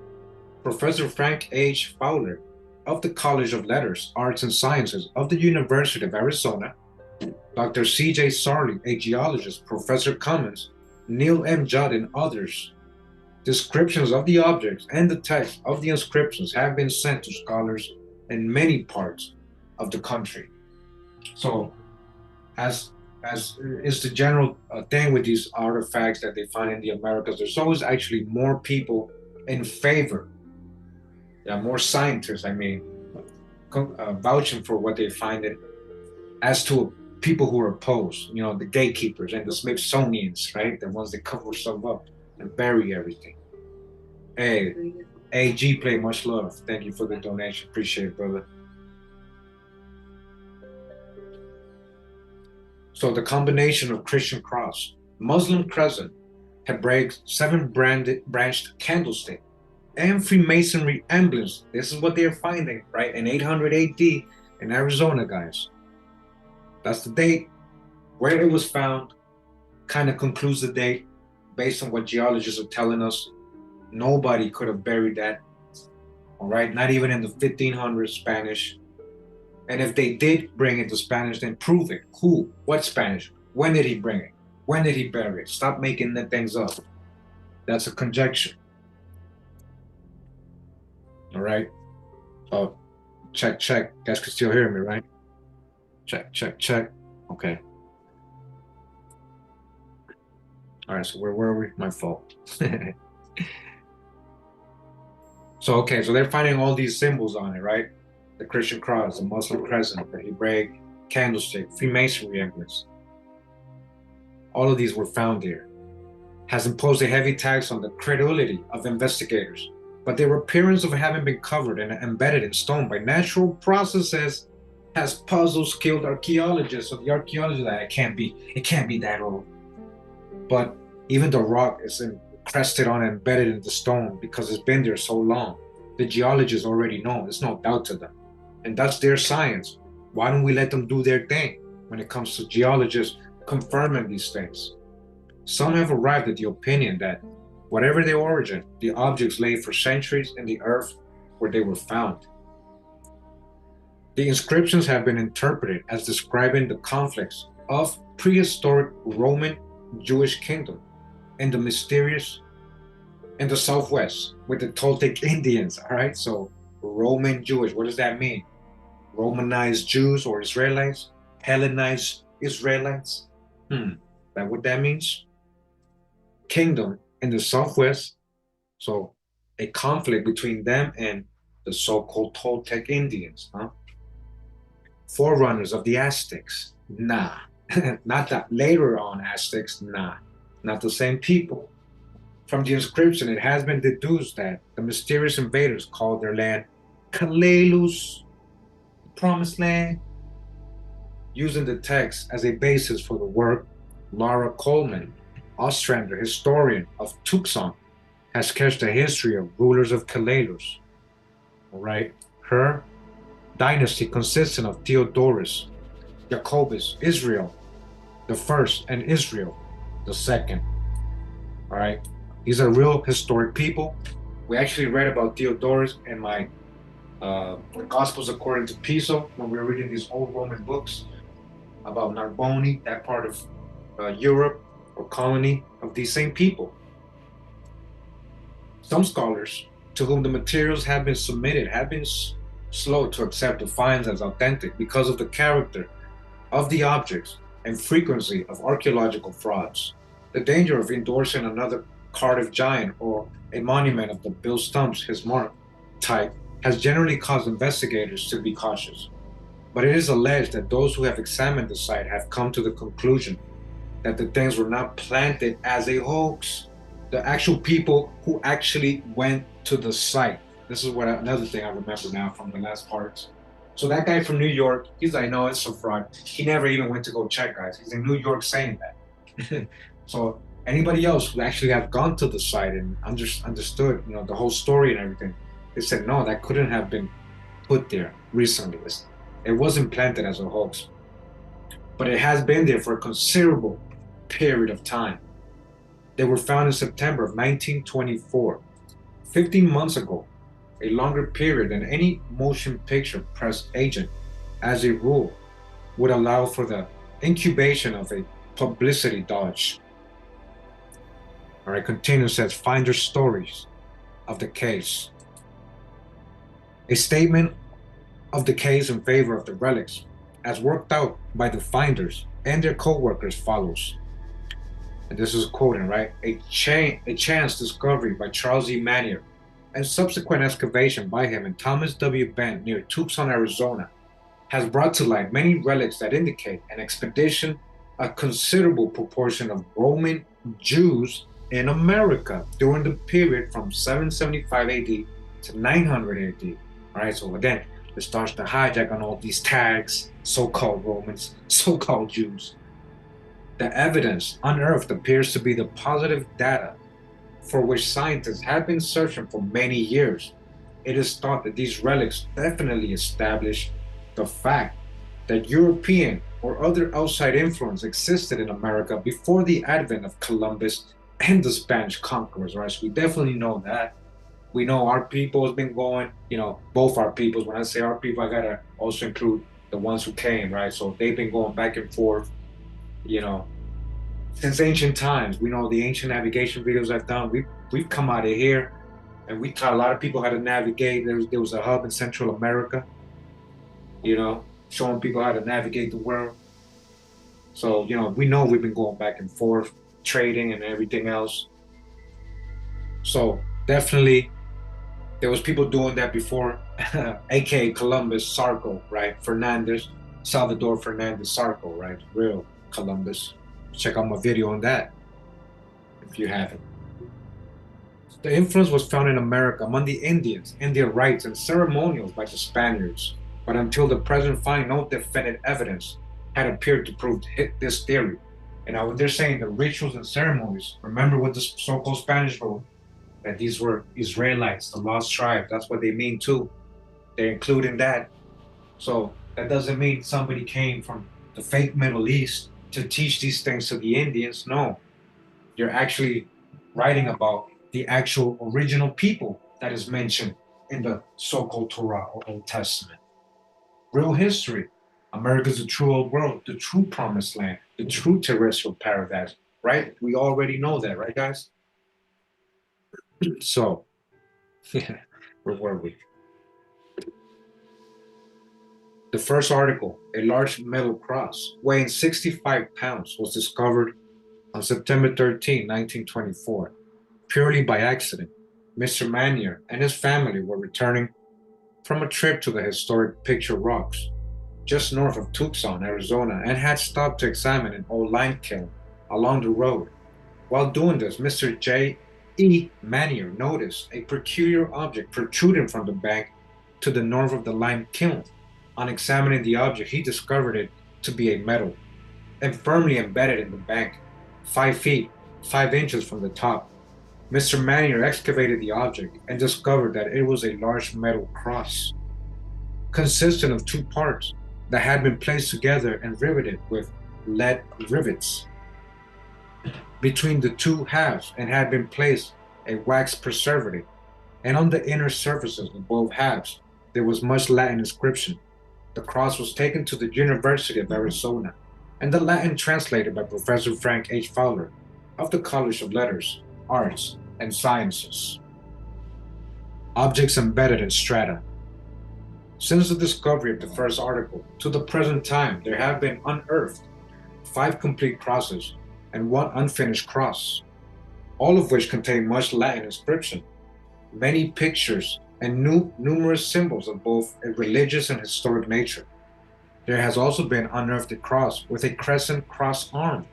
Professor Frank H. Fowler of the College of Letters, Arts and Sciences of the University of Arizona, Dr. C.J. Sarley, a geologist, Professor Cummins, Neil M. Judd, and others. Descriptions of the objects and the text of the inscriptions have been sent to scholars in many parts of the country. So, as is the general thing with these artifacts that they find in the Americas, there's always actually more people in favor. More scientists, vouching for what they find it, as to people who are opposed, the gatekeepers and the Smithsonians, right? The ones that cover stuff up and bury everything. Hey, AG Play, much love. Thank you for the donation. Appreciate it, brother. So the combination of Christian cross, Muslim crescent, Hebraic 7-branched candlestick, and Freemasonry emblems. This is what they're finding, right? In 800 AD in Arizona, guys. That's the date. Where it was found kind of concludes the date based on what geologists are telling us. Nobody could have buried that, all right? Not even in the 1500s Spanish. And if they did bring it to Spanish, then prove it. Who? What Spanish? When did he bring it? When did he bury it? Stop making the things up. That's a conjecture. All right. Oh, check. You guys can still hear me, right? Check. Okay. All right, so where were we? My fault. So they're finding all these symbols on it, right? The Christian cross, the Muslim crescent, the Hebraic candlestick, Freemasonry emblems. All of these were found there. Has imposed a heavy tax on the credulity of investigators, but their appearance of having been covered and embedded in stone by natural processes has puzzled skilled archaeologists. So the archaeologists that it can't be that old. But even the rock is encrusted on and embedded in the stone because it's been there so long. The geologists already know. There's no doubt to them. And that's their science. Why don't we let them do their thing when it comes to geologists confirming these things? Some have arrived at the opinion that whatever their origin, the objects lay for centuries in the earth where they were found. The inscriptions have been interpreted as describing the conflicts of prehistoric Roman Jewish kingdom in the Southwest with the Toltec Indians, all right? So Roman Jewish, what does that mean? Romanized Jews or Israelites? Hellenized Israelites? That what that means? Kingdom in the Southwest, so a conflict between them and the so-called Toltec Indians, huh? Forerunners of the Aztecs? Nah. Not that later on Aztecs? Nah. Not the same people. From the inscription, it has been deduced that the mysterious invaders called their land Kalalus, the Promised Land. Using the text as a basis for the work, Laura Coleman, Ostrander, historian of Tucson, has sketched a history of rulers of Kalalus. All right, her dynasty consisting of Theodorus, Jacobus, Israel the first, and Israel the second. All right, these are real historic people. We actually read about Theodorus in my Gospels according to Piso when we were reading these old Roman books about Narbonne, that part of Europe or colony of these same people. Some scholars to whom the materials have been submitted have been slow to accept the finds as authentic because of the character of the objects and frequency of archaeological frauds. The danger of endorsing another Cardiff giant or a monument of the Bill Stumps, his mark type, has generally caused investigators to be cautious. But it is alleged that those who have examined the site have come to the conclusion that the things were not planted as a hoax. The actual people who actually went to the site. This is what another thing I remember now from the last parts. So that guy from New York, he's like, no, it's a fraud. He never even went to go check, guys. He's in New York saying that. So anybody else who actually have gone to the site and understood, the whole story and everything, they said, no, that couldn't have been put there recently. It wasn't planted as a hoax, but it has been there for a considerable period of time. They were found in September of 1924, 15 months ago, a longer period than any motion picture press agent, as a rule, would allow for the incubation of a publicity dodge. All right, continues, says, finder stories of the case. A statement of the case in favor of the relics, as worked out by the finders and their co-workers, follows. And this is quoting, right? A chance discovery by Charles E. Manier and subsequent excavation by him and Thomas W. Bent near Tucson, Arizona, has brought to light many relics that indicate an expedition, a considerable proportion of Roman Jews in America during the period from 775 AD to 900 AD. All right, so again, it starts to hijack on all these tags, so-called Romans, so-called Jews. The evidence unearthed appears to be the positive data for which scientists have been searching for many years. It is thought that these relics definitely establish the fact that European or other outside influence existed in America before the advent of Columbus and the Spanish conquerors, right? So we definitely know that. We know our people has been going, both our peoples. When I say our people, I gotta also include the ones who came, right? So they've been going back and forth, since ancient times. We know the ancient navigation videos I've done. We've come out of here, and we taught a lot of people how to navigate. There was a hub in Central America, showing people how to navigate the world. So we know we've been going back and forth, trading and everything else. So definitely, there was people doing that before, aka Columbus, Sarco, right? Fernandez, Salvador Fernandez Sarco, right? Real Columbus. Check out my video on that if you haven't. The influence was found in America among the Indians in their rites and ceremonials by the Spaniards, but until the present find no definitive evidence had appeared to prove this theory. And now when they're saying the rituals and ceremonies, remember what the so-called Spanish wrote, that these were Israelites, the lost tribe. That's what they mean too. They're including that. So that doesn't mean somebody came from the fake Middle East to teach these things to the Indians. No, you're actually writing about the actual original people that is mentioned in the so-called Torah or Old Testament. Real history. America's the true old world, the true promised land, the true terrestrial paradise, right? We already know that, right, guys? So, where were we? The first article, a large metal cross weighing 65 pounds, was discovered on September 13, 1924, purely by accident. Mr. Manier and his family were returning from a trip to the historic Picture Rocks, just north of Tucson, Arizona, and had stopped to examine an old lime kiln along the road. While doing this, Mr. J. E. Manier noticed a peculiar object protruding from the bank to the north of the lime kiln. On examining the object, he discovered it to be a medal, and firmly embedded in the bank, 5 feet, 5 inches from the top. Mr. Manier excavated the object and discovered that it was a large metal cross, consisting of 2 parts that had been placed together and riveted with lead rivets between the 2 halves, and had been placed a wax preservative. And on the inner surfaces of both halves, there was much Latin inscription. The cross was taken to the University of Arizona, and the Latin translated by Professor Frank H. Fowler of the College of Letters, Arts, and Sciences. Objects embedded in strata. Since the discovery of the first article to the present time, there have been unearthed 5 complete crosses and 1 unfinished cross. all of which contain much Latin inscription, many pictures, and numerous symbols of both a religious and historic nature. There has also been unearthed a cross with a crescent cross arm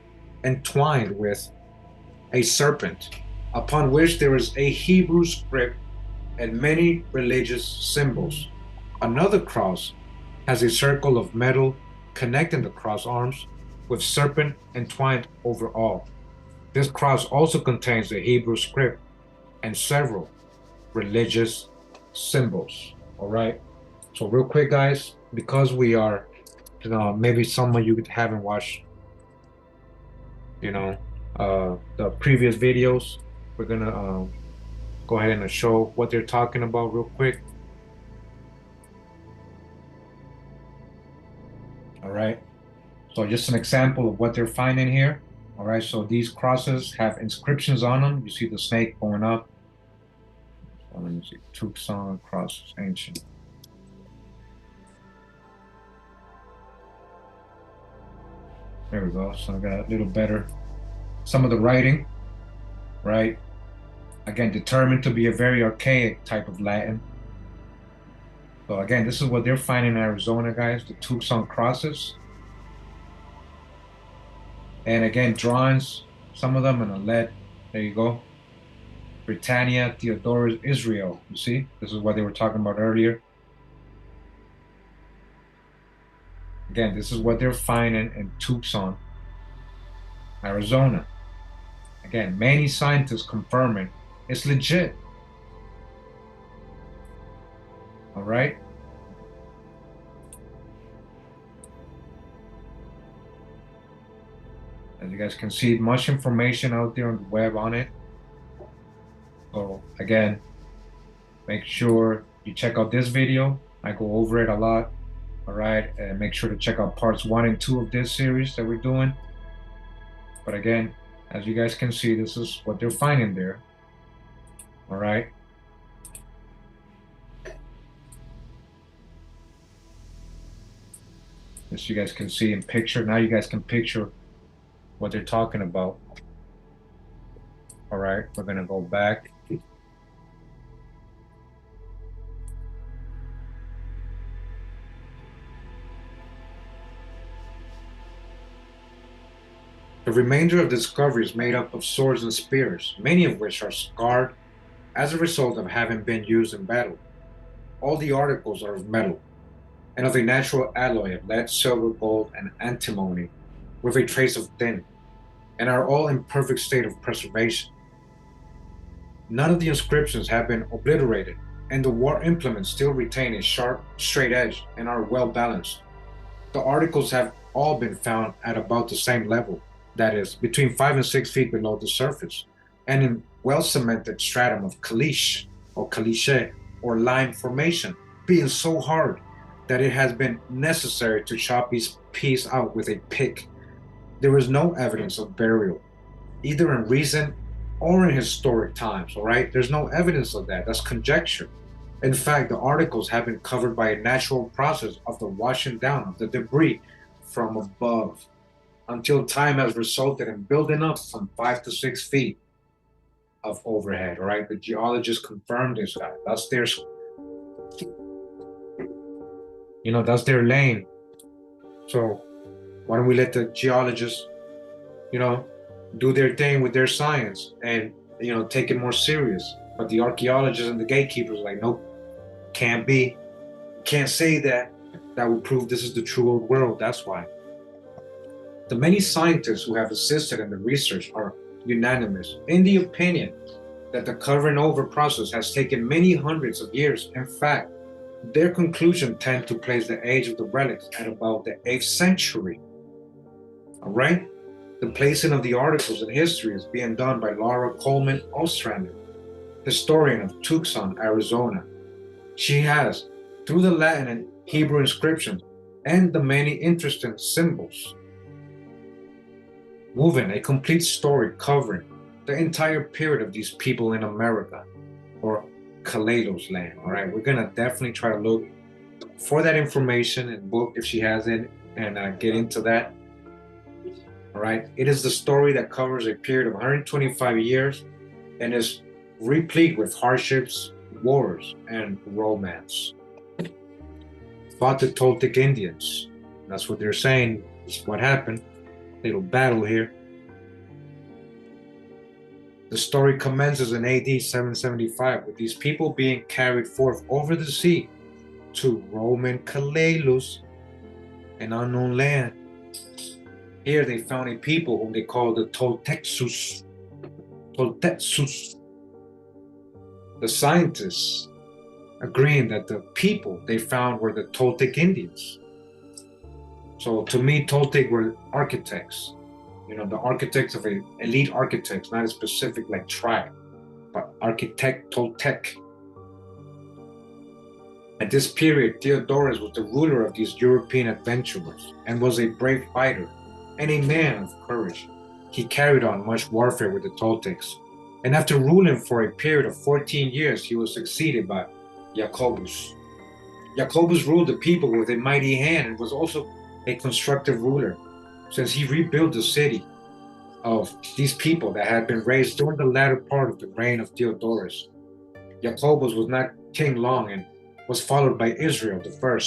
entwined with a serpent, upon which there is a Hebrew script and many religious symbols. Another cross has a circle of metal connecting the cross arms with serpent entwined over all. This cross also contains the Hebrew script and several religious symbols. All right. So real quick, guys, because we are, maybe some of you haven't watched, the previous videos, we're gonna go ahead and show what they're talking about real quick. All right. So just an example of what they're finding here. All right. So these crosses have inscriptions on them. You see the snake going up. So let me see. Tucson Crosses, ancient. There we go. So I got a little better. Some of the writing, right? Again, determined to be a very archaic type of Latin. So again, this is what they're finding in Arizona, guys, the Tucson Crosses. And again, drawings, some of them in a lead. There you go. Britannia, Theodorus, Israel. You see, this is what they were talking about earlier. Again, this is what they're finding in Tucson, Arizona. Again, many scientists confirming it's legit. All right. As you guys can see, much information out there on the web on it. So again, make sure you check out this video. I go over it a lot. All right. And make sure to check out parts 1 and 2 of this series that we're doing. But again, as you guys can see, this is what they're finding there. All right. This you guys can see in picture. Now you guys can picture what they're talking about. All right, we're gonna go back. The remainder of the discovery is made up of swords and spears, many of which are scarred as a result of having been used in battle. All the articles are of metal and of a natural alloy of lead, silver, gold, and antimony with a trace of tin, and are all in perfect state of preservation. None of the inscriptions have been obliterated, and the war implements still retain a sharp, straight edge and are well balanced. The articles have all been found at about the same level, that is, between 5 and 6 feet below the surface, and in well-cemented stratum of caliche or lime formation, being so hard that it has been necessary to chop each piece out with a pick. There is no evidence of burial, either in recent or in historic times, all right? There's no evidence of that. That's conjecture. In fact, the articles have been covered by a natural process of the washing down of the debris from above, until time has resulted in building up from 5 to 6 feet of overhead, all right? The geologists confirmed this, guy. That's their, that's their lane. So why don't we let the geologists, do their thing with their science and, take it more serious. But the archaeologists and the gatekeepers are like, nope, can't be. Can't say that. That would prove this is the true old world. That's why. The many scientists who have assisted in the research are unanimous in the opinion that the covering over process has taken many hundreds of years. In fact, their conclusion tend to place the age of the relics at about the 8th century. All right? The placing of the articles in history is being done by Laura Coleman Ostrander, historian of Tucson, Arizona. She has, through the Latin and Hebrew inscriptions and the many interesting symbols, woven a complete story covering the entire period of these people in America, or Kaleidos land. All right, we're gonna definitely try to look for that information and book if she has it, and get into that. All right, it is the story that covers a period of 125 years and is replete with hardships, wars, and romance. Fought the Toltec Indians. That's what they're saying. This is what happened. Little battle here. The story commences in AD 775 with these people being carried forth over the sea to Roman Calalus, an unknown land. Here they found a people whom they called the Toltecsus. The scientists agreeing that the people they found were the Toltec Indians. So to me, Toltec were architects. You know, the architects of elite architects, not a specific like tribe, but architect Toltec. At this period, Theodorus was the ruler of these European adventurers and was a brave fighter and a man of courage. He carried on much warfare with the Toltecs, and after ruling for a period of 14 years, he was succeeded by Jacobus. Jacobus ruled the people with a mighty hand and was also a constructive ruler, since he rebuilt the city of these people that had been raised during the latter part of the reign of Theodorus. Jacobus was not king long and was followed by Israel I,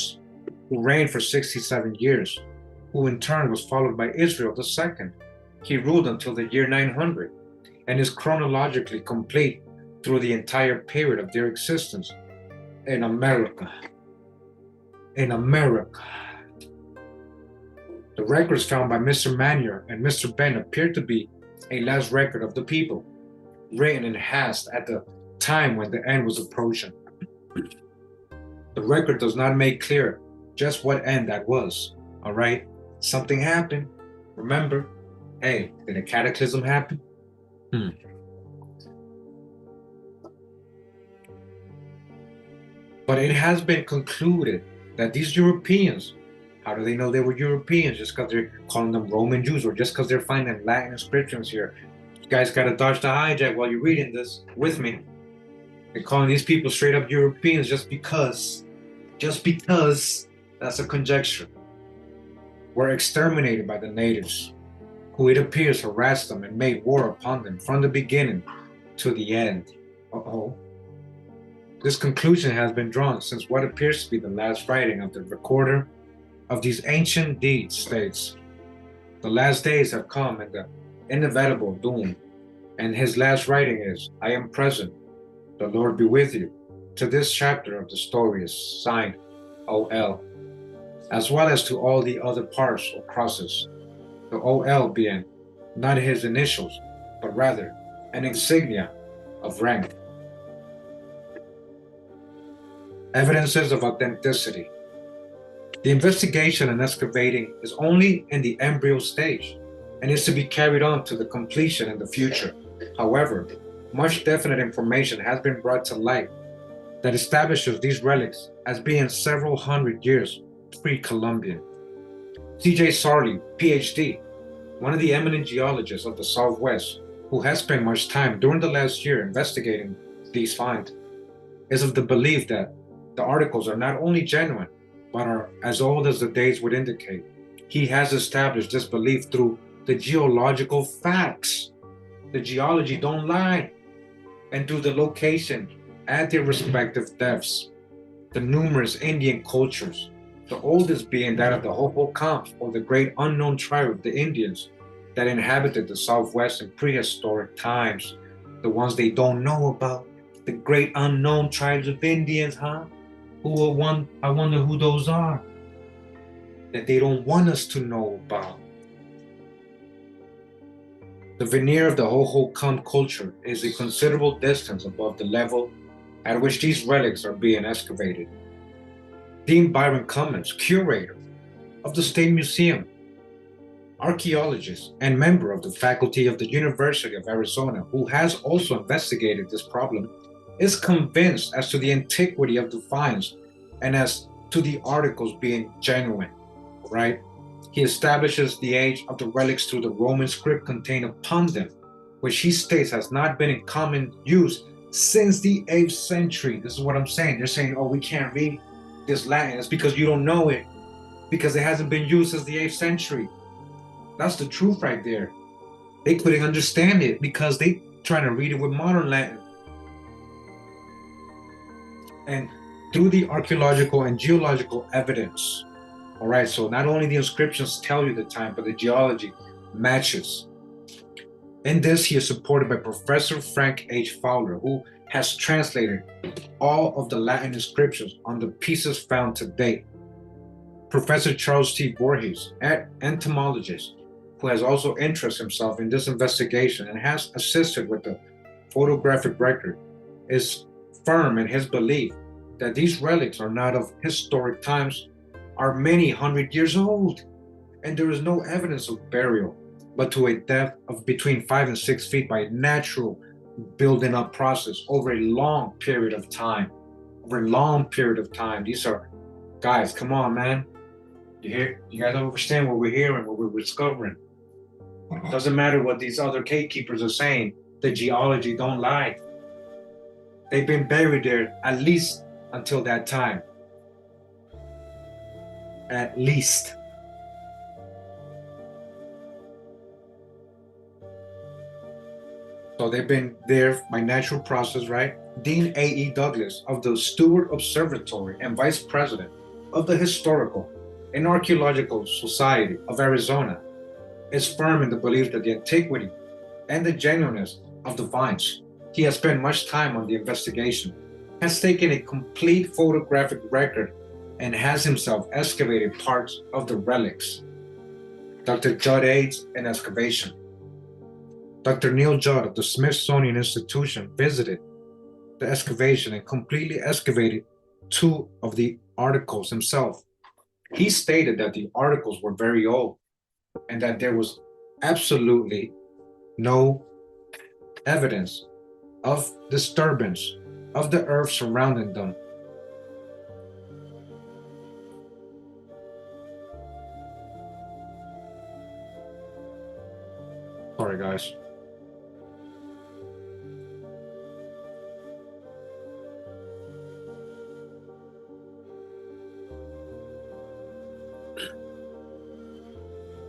who reigned for 67 years, who in turn was followed by Israel II. He ruled until the year 900 and is chronologically complete through the entire period of their existence in America. The records found by Mr. Manier and Mr. Ben appear to be a last record of the people, written in haste at the time when the end was approaching. The record does not make clear just what end that was, all right? Something happened. Remember, hey, did a cataclysm happen? But it has been concluded that these Europeans, how do they know they were Europeans? Just because they're calling them Roman Jews or just because they're finding Latin inscriptions here? You guys got to dodge the hijack while you're reading this with me. They're calling these people straight up Europeans just because that's a conjecture. Were exterminated by the natives, who it appears harassed them and made war upon them from the beginning to the end. This conclusion has been drawn since what appears to be the last writing of the recorder of these ancient deeds states, "The last days have come and the inevitable doom." And his last writing is, "I am present, the Lord be with you." To this chapter of the story is signed OL, as well as to all the other parts or crosses, the OL being not his initials, but rather an insignia of rank. Evidences of authenticity. The investigation and excavating is only in the embryo stage and is to be carried on to the completion in the future. However, much definite information has been brought to light that establishes these relics as being several hundred years pre-Columbian. C.J. Sarley, PhD, one of the eminent geologists of the Southwest, who has spent much time during the last year investigating these finds, is of the belief that the articles are not only genuine, but are as old as the dates would indicate. He has established this belief through the geological facts. The geology don't lie. And through the location at their respective depths, the numerous Indian cultures, the oldest being that of the Hohokam, or the great unknown tribe of the Indians that inhabited the Southwest in prehistoric times, the ones they don't know about, the great unknown tribes of Indians, huh? I wonder who those are that they don't want us to know about. The veneer of the Hohokam culture is a considerable distance above the level at which these relics are being excavated. Dean Byron Cummins, curator of the State Museum, archaeologist, and member of the faculty of the University of Arizona, who has also investigated this problem, is convinced as to the antiquity of the finds and as to the articles being genuine, right? He establishes the age of the relics through the Roman script contained upon them, which he states has not been in common use since the 8th century. This is what I'm saying. They're saying, oh, we can't read this Latin. It's because you don't know it, because it hasn't been used since the 8th century. That's the truth right there. They couldn't understand it because they trying to read it with modern Latin. And through the archeological and geological evidence, all right, so not only the inscriptions tell you the time, but the geology matches. In this, he is supported by Professor Frank H. Fowler, who has translated all of the Latin inscriptions on the pieces found to date. Professor Charles T. Voorhees, an entomologist, who has also interested himself in this investigation and has assisted with the photographic record, is firm in his belief that these relics are not of historic times, are many hundred years old, and there is no evidence of burial, but to a depth of between 5 and 6 feet by a natural building up process over a long period of time. Over a long period of time. These are, guys, come on, man. You hear? You guys understand what we're hearing, what we're discovering. Doesn't matter what these other gatekeepers are saying. The geology don't lie. They've been buried there at least until that time. At least. So they've been there by natural process, right? Dean A.E. Douglas of the Stewart Observatory and Vice President of the Historical and Archaeological Society of Arizona is firm in the belief that the antiquity and the genuineness of the finds. He has spent much time on the investigation, has taken a complete photographic record, and has himself excavated parts of the relics. Dr. Judd aids in excavation. Dr. Neil Judd of the Smithsonian Institution visited the excavation and completely excavated 2 of the articles himself. He stated that the articles were very old and that there was absolutely no evidence of disturbance of the earth surrounding them. Sorry, guys.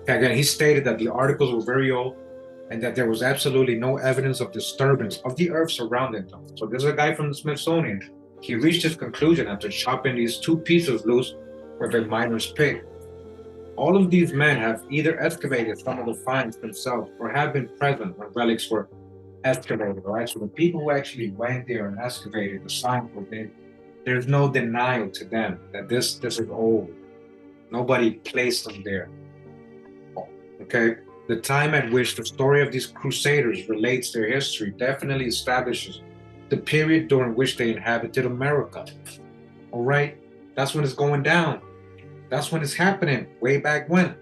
Again, he stated that the articles were very old and that there was absolutely no evidence of disturbance of the earth surrounding them. So this is a guy from the Smithsonian. He reached his conclusion after chopping these 2 pieces loose with a miner's pick. All of these men have either excavated some of the finds themselves or have been present when relics were excavated, right? So the people who actually went there and excavated the signs were there. There's no denial to them that this is old. Nobody placed them there. Okay, the time at which the story of these crusaders relates their history definitely establishes the period during which they inhabited America. All right, that's when it's going down. That's when it's happening, way back when.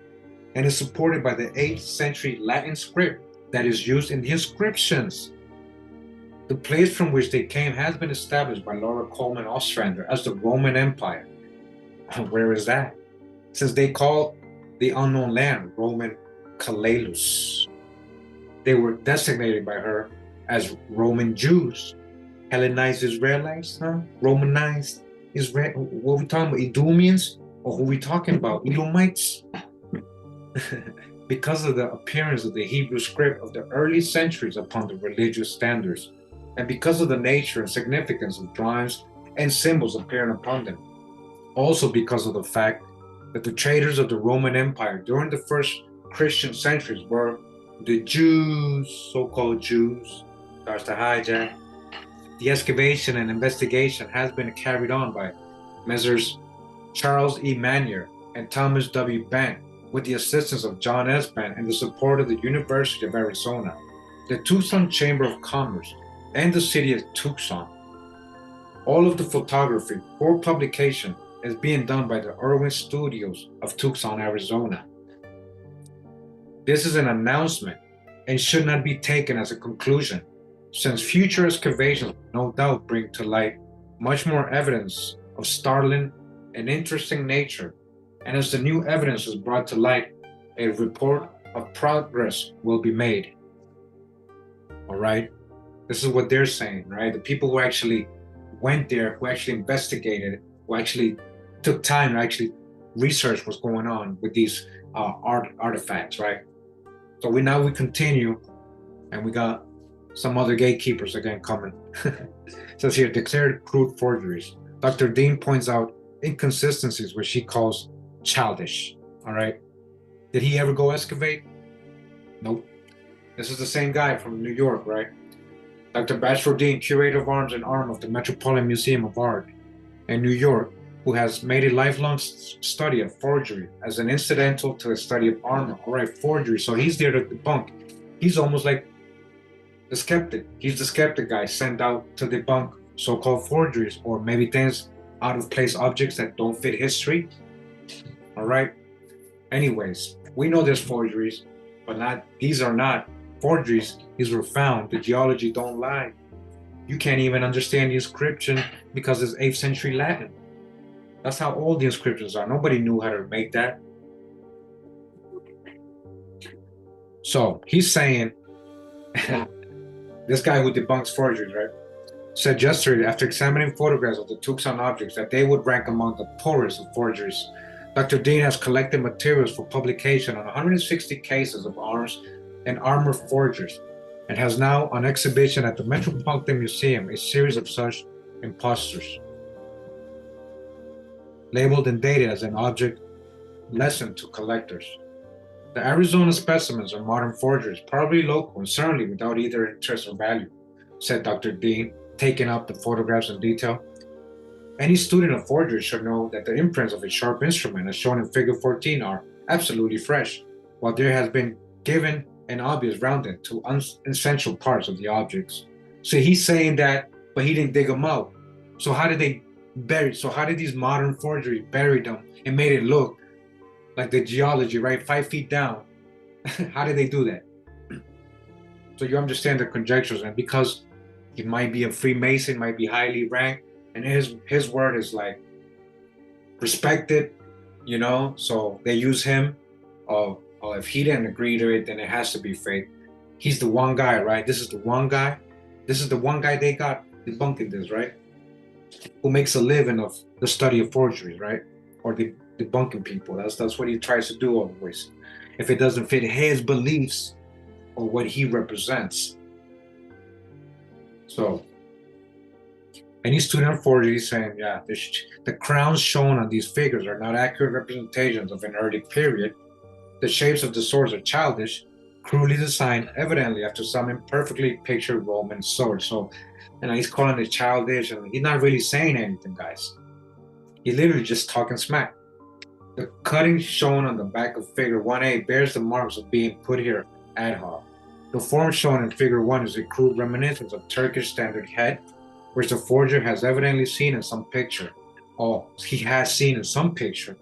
And it's supported by the 8th century Latin script that is used in the inscriptions. The place from which they came has been established by Laura Coleman Ostrander as the Roman Empire. Where is that? Since they call the unknown land Roman Calalus. They were designated by her as Roman Jews. Hellenized Israelites, huh? Romanized Israel. What are we talking about? Edomians? Or who are we talking about? Edomites? Because of the appearance of the Hebrew script of the early centuries upon the religious standards, and because of the nature and significance of drawings and symbols appearing upon them. Also because of the fact that the traders of the Roman Empire during the first Christian centuries were the Jews, so-called Jews. Starts to hijack. The excavation and investigation has been carried on by Messrs. Charles E. Manier and Thomas W. Bent with the assistance of John S. Bent and the support of the University of Arizona, the Tucson Chamber of Commerce, and the city of Tucson. All of the photography for publication is being done by the Irwin Studios of Tucson, Arizona. This is an announcement and should not be taken as a conclusion, since future excavations no doubt bring to light much more evidence of startling and interesting nature, and as the new evidence is brought to light, a report of progress will be made. All right, this is what they're saying, right? The people who actually went there, who actually investigated, who actually took time to actually research what's going on with these artifacts, right? So we continue, and we got Some other gatekeepers again coming. Says here, declared crude forgeries. Dr. Dean points out inconsistencies which he calls childish. All right. Did he ever go excavate? Nope. This is the same guy from New York, right? Dr. Bachelor Dean, curator of arms and arm of the Metropolitan Museum of Art in New York, who has made a lifelong study of forgery as an incidental to the study of armor. All right, forgery. So he's there to debunk. He's almost like the skeptic. He's the skeptic guy sent out to debunk so-called forgeries or maybe things out of place objects that don't fit history. All right. Anyways, we know there's forgeries, but not these are not forgeries. These were found. The geology don't lie. You can't even understand the inscription because it's 8th century Latin. That's how old the inscriptions are. Nobody knew how to make that. So he's saying, this guy who debunks forgeries, right, said yesterday after examining photographs of the Tucson objects that they would rank among the poorest of forgeries. Dr. Dean has collected materials for publication on 160 cases of arms and armor forgeries and has now on exhibition at the Metropolitan Museum a series of such imposters, labeled and dated as an object lesson to collectors. The Arizona specimens are modern forgeries, probably local and certainly without either interest or value, said Dr. Dean, taking up the photographs in detail. Any student of forgery should know that the imprints of a sharp instrument, as shown in Figure 14, are absolutely fresh, while there has been given an obvious rounding to unessential parts of the objects. So he's saying that, but he didn't dig them out. So how did they bury? So how did these modern forgeries bury them and made it look like the geology, right, 5 feet down? How did they do that? So you understand the conjectures, and because he might be a Freemason, might be highly ranked, and his word is like respected, you know. So they use him. Oh, if he didn't agree to it, then it has to be fake. He's the one guy, right? This is the one guy. This is the one guy they got debunking this, right? Who makes a living of the study of forgeries, right? Or the debunking people. That's what he tries to do always. If it doesn't fit his beliefs or what he represents. So any student of forgery is saying, yeah, the crowns shown on these figures are not accurate representations of an early period. The shapes of the swords are childish, crudely designed, evidently after some imperfectly pictured Roman sword. So, he's calling it childish, and he's not really saying anything, guys. He's literally just talking smack. The cutting shown on the back of Figure 1A bears the marks of being put here ad hoc. The form shown in Figure 1 is a crude reminiscence of Turkish standard head, which the forger has evidently seen in some picture. Oh, he has seen in some picture.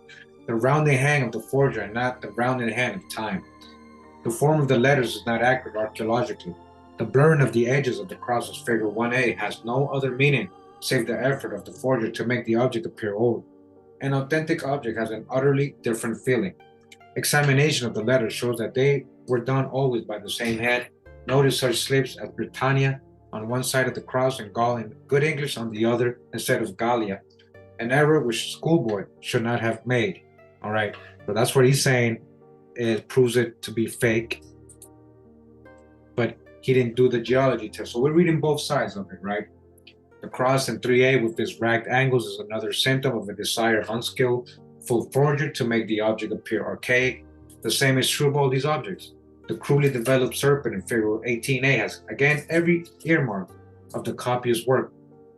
The rounded hand of the forger and not the rounded hand of time. The form of the letters is not accurate archaeologically. The blurring of the edges of the crosses Figure 1A has no other meaning save the effort of the forger to make the object appear old. An authentic object has an utterly different feeling. Examination of the letters shows that they were done always by the same head. Notice such slips as Britannia on one side of the cross and Gaul in good English on the other instead of Gallia, an error which schoolboy should not have made. All right, so that's what he's saying. It proves it to be fake, but he didn't do the geology test. So we're reading both sides of it, right? The cross in 3A with its ragged angles is another symptom of a desire of unskillful forger to make the object appear archaic. The same is true of all these objects. The crudely developed serpent in Figure 18A has, again, every earmark of the copyist's work.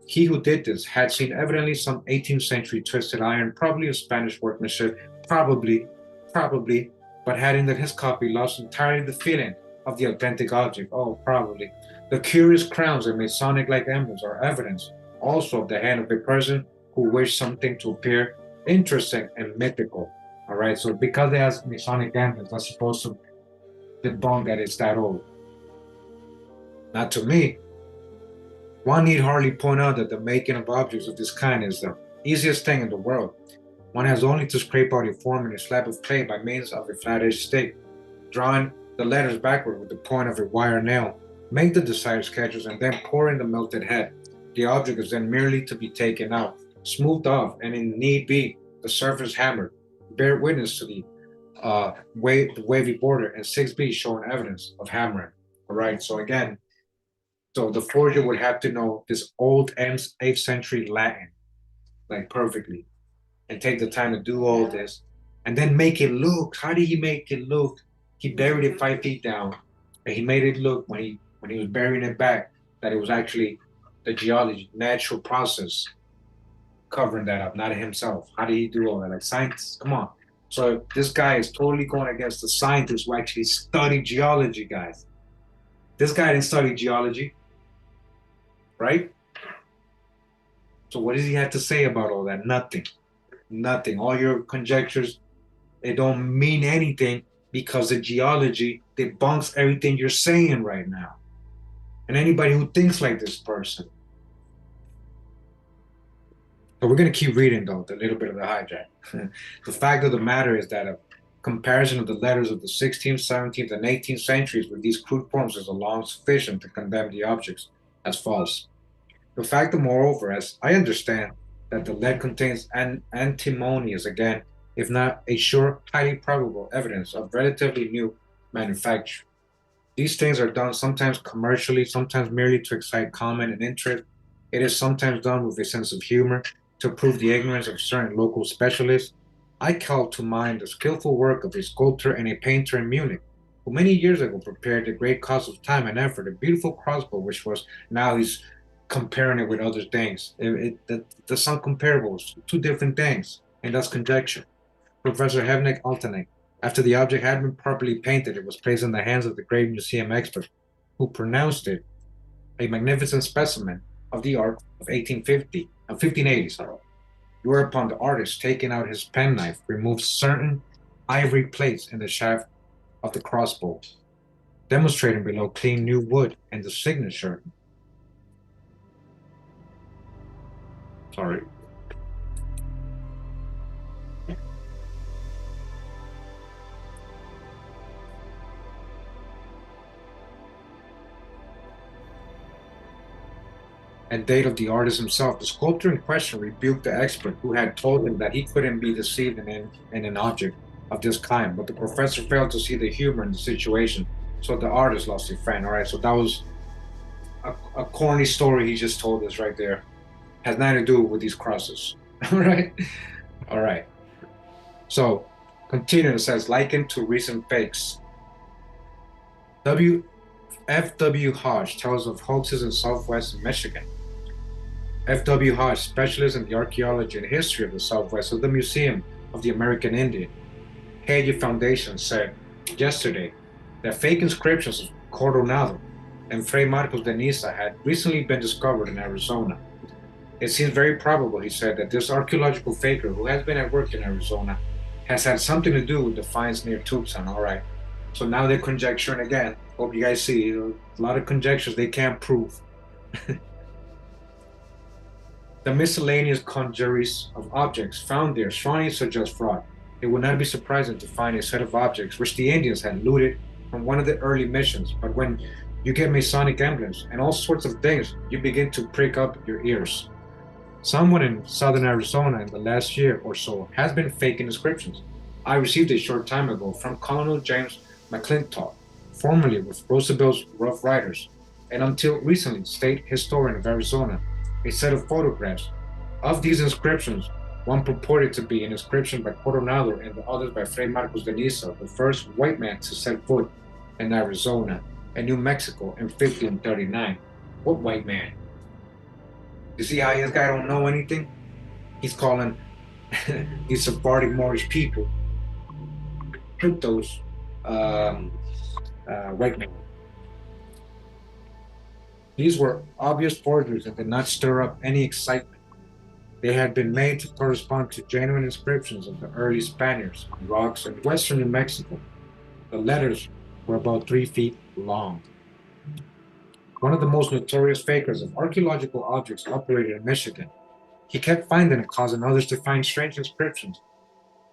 He who did this had seen evidently some 18th century twisted iron, probably of Spanish workmanship, probably, but had in that his copy lost entirely the feeling of the authentic object. Oh, probably. The curious crowns and Masonic-like emblems are evidence also of the hand of a person who wished something to appear interesting and mythical. All right, so because it has Masonic emblems, that's supposed to debunk that it's that old. Not to me. One need hardly point out that the making of objects of this kind is the easiest thing in the world. One has only to scrape out a form in a slab of clay by means of a flat-edged stick, drawing the letters backward with the point of a wire nail, make the desired sketches, and then pour in the melted head. The object is then merely to be taken out, smoothed off, and if need be, the surface hammered. Bear witness to the wavy border and 6B showing evidence of hammering. All right, so again, So the forger would have to know this old 8th century Latin, like perfectly, and take the time to do all this, and then make it look. How did he make it look? He buried it 5 feet down, and he made it look when he was burying it back that it was actually the geology, natural process covering that up, not himself. How did he do all that? Like scientists, come on. So this guy is totally going against the scientists who actually study geology, guys. This guy didn't study geology, right? So what does he have to say about all that? Nothing. Nothing. All your conjectures, they don't mean anything because the geology debunks everything you're saying right now. And anybody who thinks like this person. So we're going to keep reading, though, a little bit of the hijack. The fact of the matter is that a comparison of the letters of the 16th, 17th, and 18th centuries with these crude forms is alone sufficient to condemn the objects as false. The fact that, moreover, as I understand, that the lead contains an antimony is again, if not a sure, highly probable evidence of relatively new manufacture. These things are done sometimes commercially, sometimes merely to excite comment and interest. It is sometimes done with a sense of humor to prove the ignorance of certain local specialists. I call to mind the skillful work of a sculptor and a painter in Munich, who many years ago prepared at great cost of time and effort a beautiful crossbow, which was now he's comparing it with other things. That's not comparables, two different things, and that's conjecture. Professor Hevnik Altenek, after the object had been properly painted, it was placed in the hands of the great museum expert, who pronounced it a magnificent specimen of the art of 1580, sorry. Whereupon the artist, taking out his penknife, removed certain ivory plates in the shaft of the crossbow, demonstrating below clean new wood and the signature. Sorry. And date of the artist himself. The sculptor in question rebuked the expert who had told him that he couldn't be deceived in an object of this kind, but the professor failed to see the humor in the situation, so the artist lost a friend. All right, so that was a corny story he just told us right there. Has nothing to do with these crosses. All right, all right. So, continue. It says, likened to recent fakes. F.W. Hodge tells of hoaxes in southwest Michigan. F.W. Hodge, specialist in the archaeology and history of the Southwest of the Museum of the American Indian, Hage Foundation, said yesterday that fake inscriptions of Coronado and Fray Marcos de Niza had recently been discovered in Arizona. It seems very probable, he said, that this archaeological faker who has been at work in Arizona has had something to do with the finds near Tucson. All right. So now they're conjecturing again. Hope you guys see a lot of conjectures they can't prove. The miscellaneous congeries of objects found there strongly suggest fraud. It would not be surprising to find a set of objects which the Indians had looted from one of the early missions, but when you get Masonic emblems and all sorts of things, you begin to prick up your ears. Someone in southern Arizona in the last year or so has been faking inscriptions. I received a short time ago from Colonel James McClintock, formerly with Roosevelt's Rough Riders, and until recently state historian of Arizona, a set of photographs of these inscriptions, one purported to be an inscription by Coronado and the others by Fray Marcos de Niza, the first white man to set foot in Arizona and New Mexico in 1539. What white man? You see how this guy don't know anything? He's calling these Sephardic Moorish people cryptos white men. These were obvious forgeries that did not stir up any excitement. They had been made to correspond to genuine inscriptions of the early Spaniards on rocks in western New Mexico. The letters were about 3 feet long. One of the most notorious fakers of archaeological objects operated in Michigan. He kept finding and causing others to find strange inscriptions.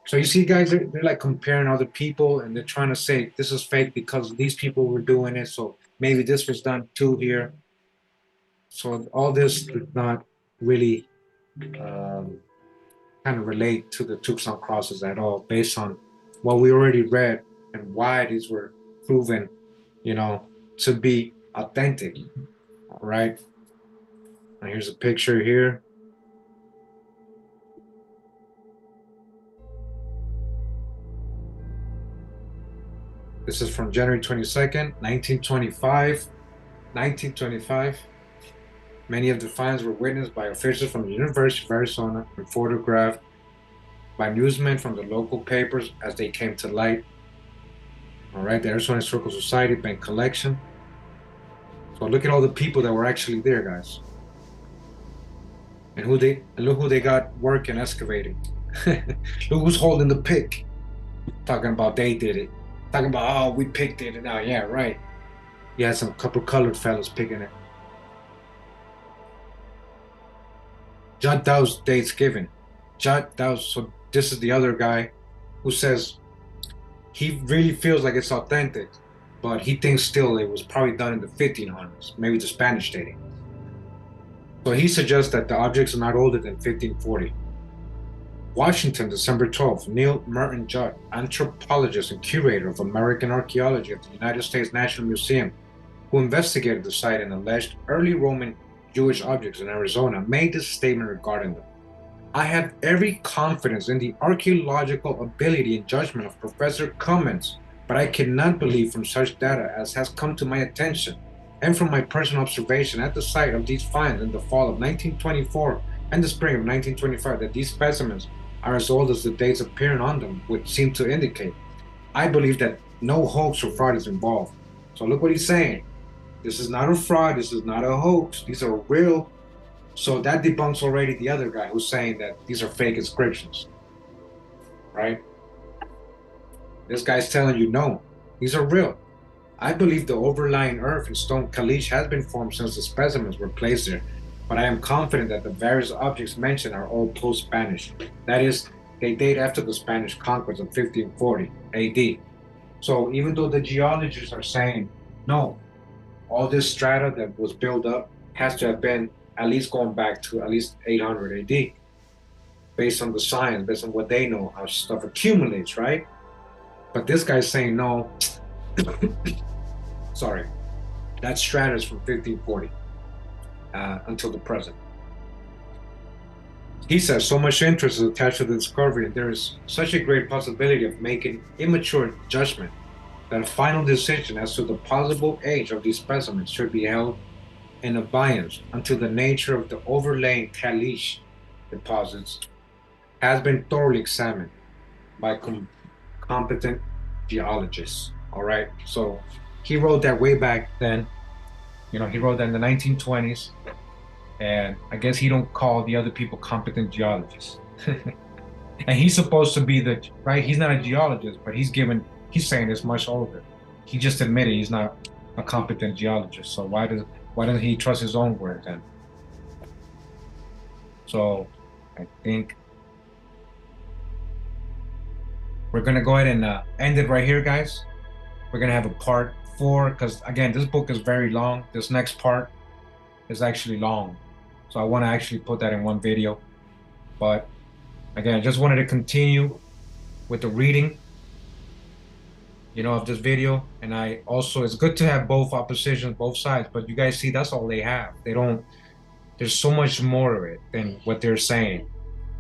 So you see, guys, they're like comparing other people, and they're trying to say this is fake because these people were doing it, so maybe this was done too here. So all this did not really kind of relate to the Tucson Crosses at all, based on what we already read and why these were proven, to be authentic. All right. And here's a picture here. This is from January 22nd, 1925. 1925. Many of the finds were witnessed by officials from the University of Arizona and photographed by newsmen from the local papers as they came to light. All right, the Arizona Historical Society Bank collection. So look at all the people that were actually there, guys. And look who they got working excavating. Look who's holding the pick. Talking about they did it. Talking about, oh, we picked it. Now, yeah, right. You had some couple colored fellas picking it. Judd Dow's dates given. Judd Dow's, so this is the other guy who says he really feels like it's authentic, but he thinks still it was probably done in the 1500s, maybe the Spanish dating. So he suggests that the objects are not older than 1540. Washington, December 12th, Neil Merton Judd, anthropologist and curator of American archaeology at the United States National Museum, who investigated the site and alleged early Roman Jewish objects in Arizona, made this statement regarding them. I have every confidence in the archaeological ability and judgment of Professor Cummins, but I cannot believe from such data as has come to my attention and from my personal observation at the site of these finds in the fall of 1924 and the spring of 1925 that these specimens are as old as the dates appearing on them would seem to indicate. I believe that no hoax or fraud is involved. So look what he's saying. This is not a fraud. This is not a hoax. These are real. So that debunks already the other guy who's saying that these are fake inscriptions, right? This guy's telling you, no, these are real. I believe the overlying earth and stone caliche has been formed since the specimens were placed there, but I am confident that the various objects mentioned are all post-Spanish. That is, they date after the Spanish conquest of 1540 AD. So even though the geologists are saying, no, all this strata that was built up has to have been at least going back to at least 800 AD, based on the science, based on what they know, how stuff accumulates, right? But this guy's saying, no, sorry, that strata is from 1540 until the present. He says so much interest is attached to the discovery, and there is such a great possibility of making immature judgment that a final decision as to the possible age of these specimens should be held in abeyance until the nature of the overlaying caliche deposits has been thoroughly examined by competent geologists. All right, so he wrote that way back then. You know, he wrote that in the 1920s, and I guess he don't call the other people competent geologists. And he's supposed to be the right. He's not a geologist, but he's saying it's much older. He just admitted he's not a competent geologist. So why doesn't he trust his own word then? So I think we're gonna go ahead and end it right here, guys. We're gonna have a part 4 because again, this book is very long. This next part is actually long, so I want to actually put that in one video. But again, I just wanted to continue with the reading, you know, of this video. And I also, it's good to have both oppositions, both sides, but you guys see that's all they have. They don't, there's so much more of it than what they're saying,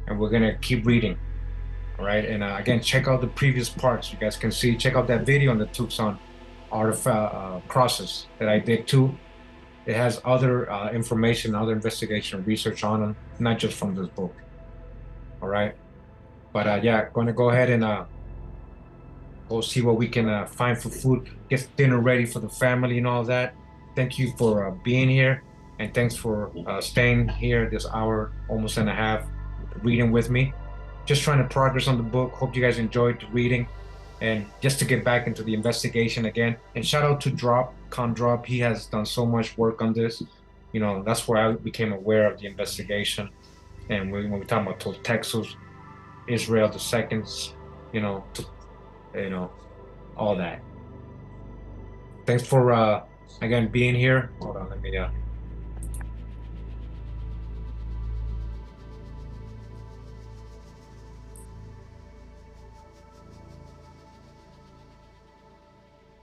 and we're gonna keep reading. All right, and again, check out the previous parts. You guys can see, check out that video on the Tucson Crosses that I did too. It has other information, other investigation, research on them, not just from this book. All right, but yeah, going to go ahead and go see what we can find for food, get dinner ready for the family and all that. Thank you for being here, and thanks for staying here this hour, almost and a half, reading with me. Just trying to progress on the book. Hope you guys enjoyed the reading, and just to get back into the investigation again. And shout out to Drop. He has done so much work on this. You know, that's where I became aware of the investigation. And when we talk about Toltec, Israel the seconds, you know, all that. Thanks for again being here. Hold on, let me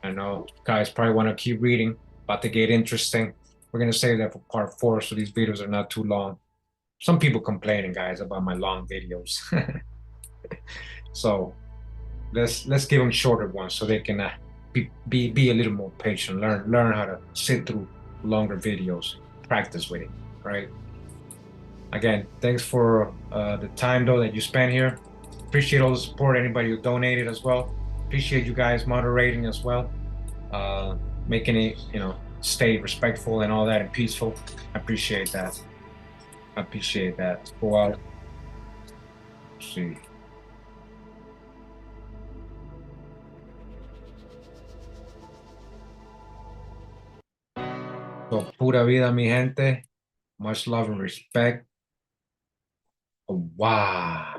I know guys probably want to keep reading, about to get interesting. we're gonna save that for part 4, so these videos are not too long. Some people complaining, guys, about my long videos. So let's give them shorter ones so they can be a little more patient, learn how to sit through longer videos, practice with it, right? Again, thanks for the time though that you spent here. Appreciate all the support, anybody who donated as well. Appreciate you guys moderating as well, making it, stay respectful and all that and peaceful. I appreciate that. I appreciate that. Go out. Let's see. So, pura vida, mi gente. Much love and respect. Wow.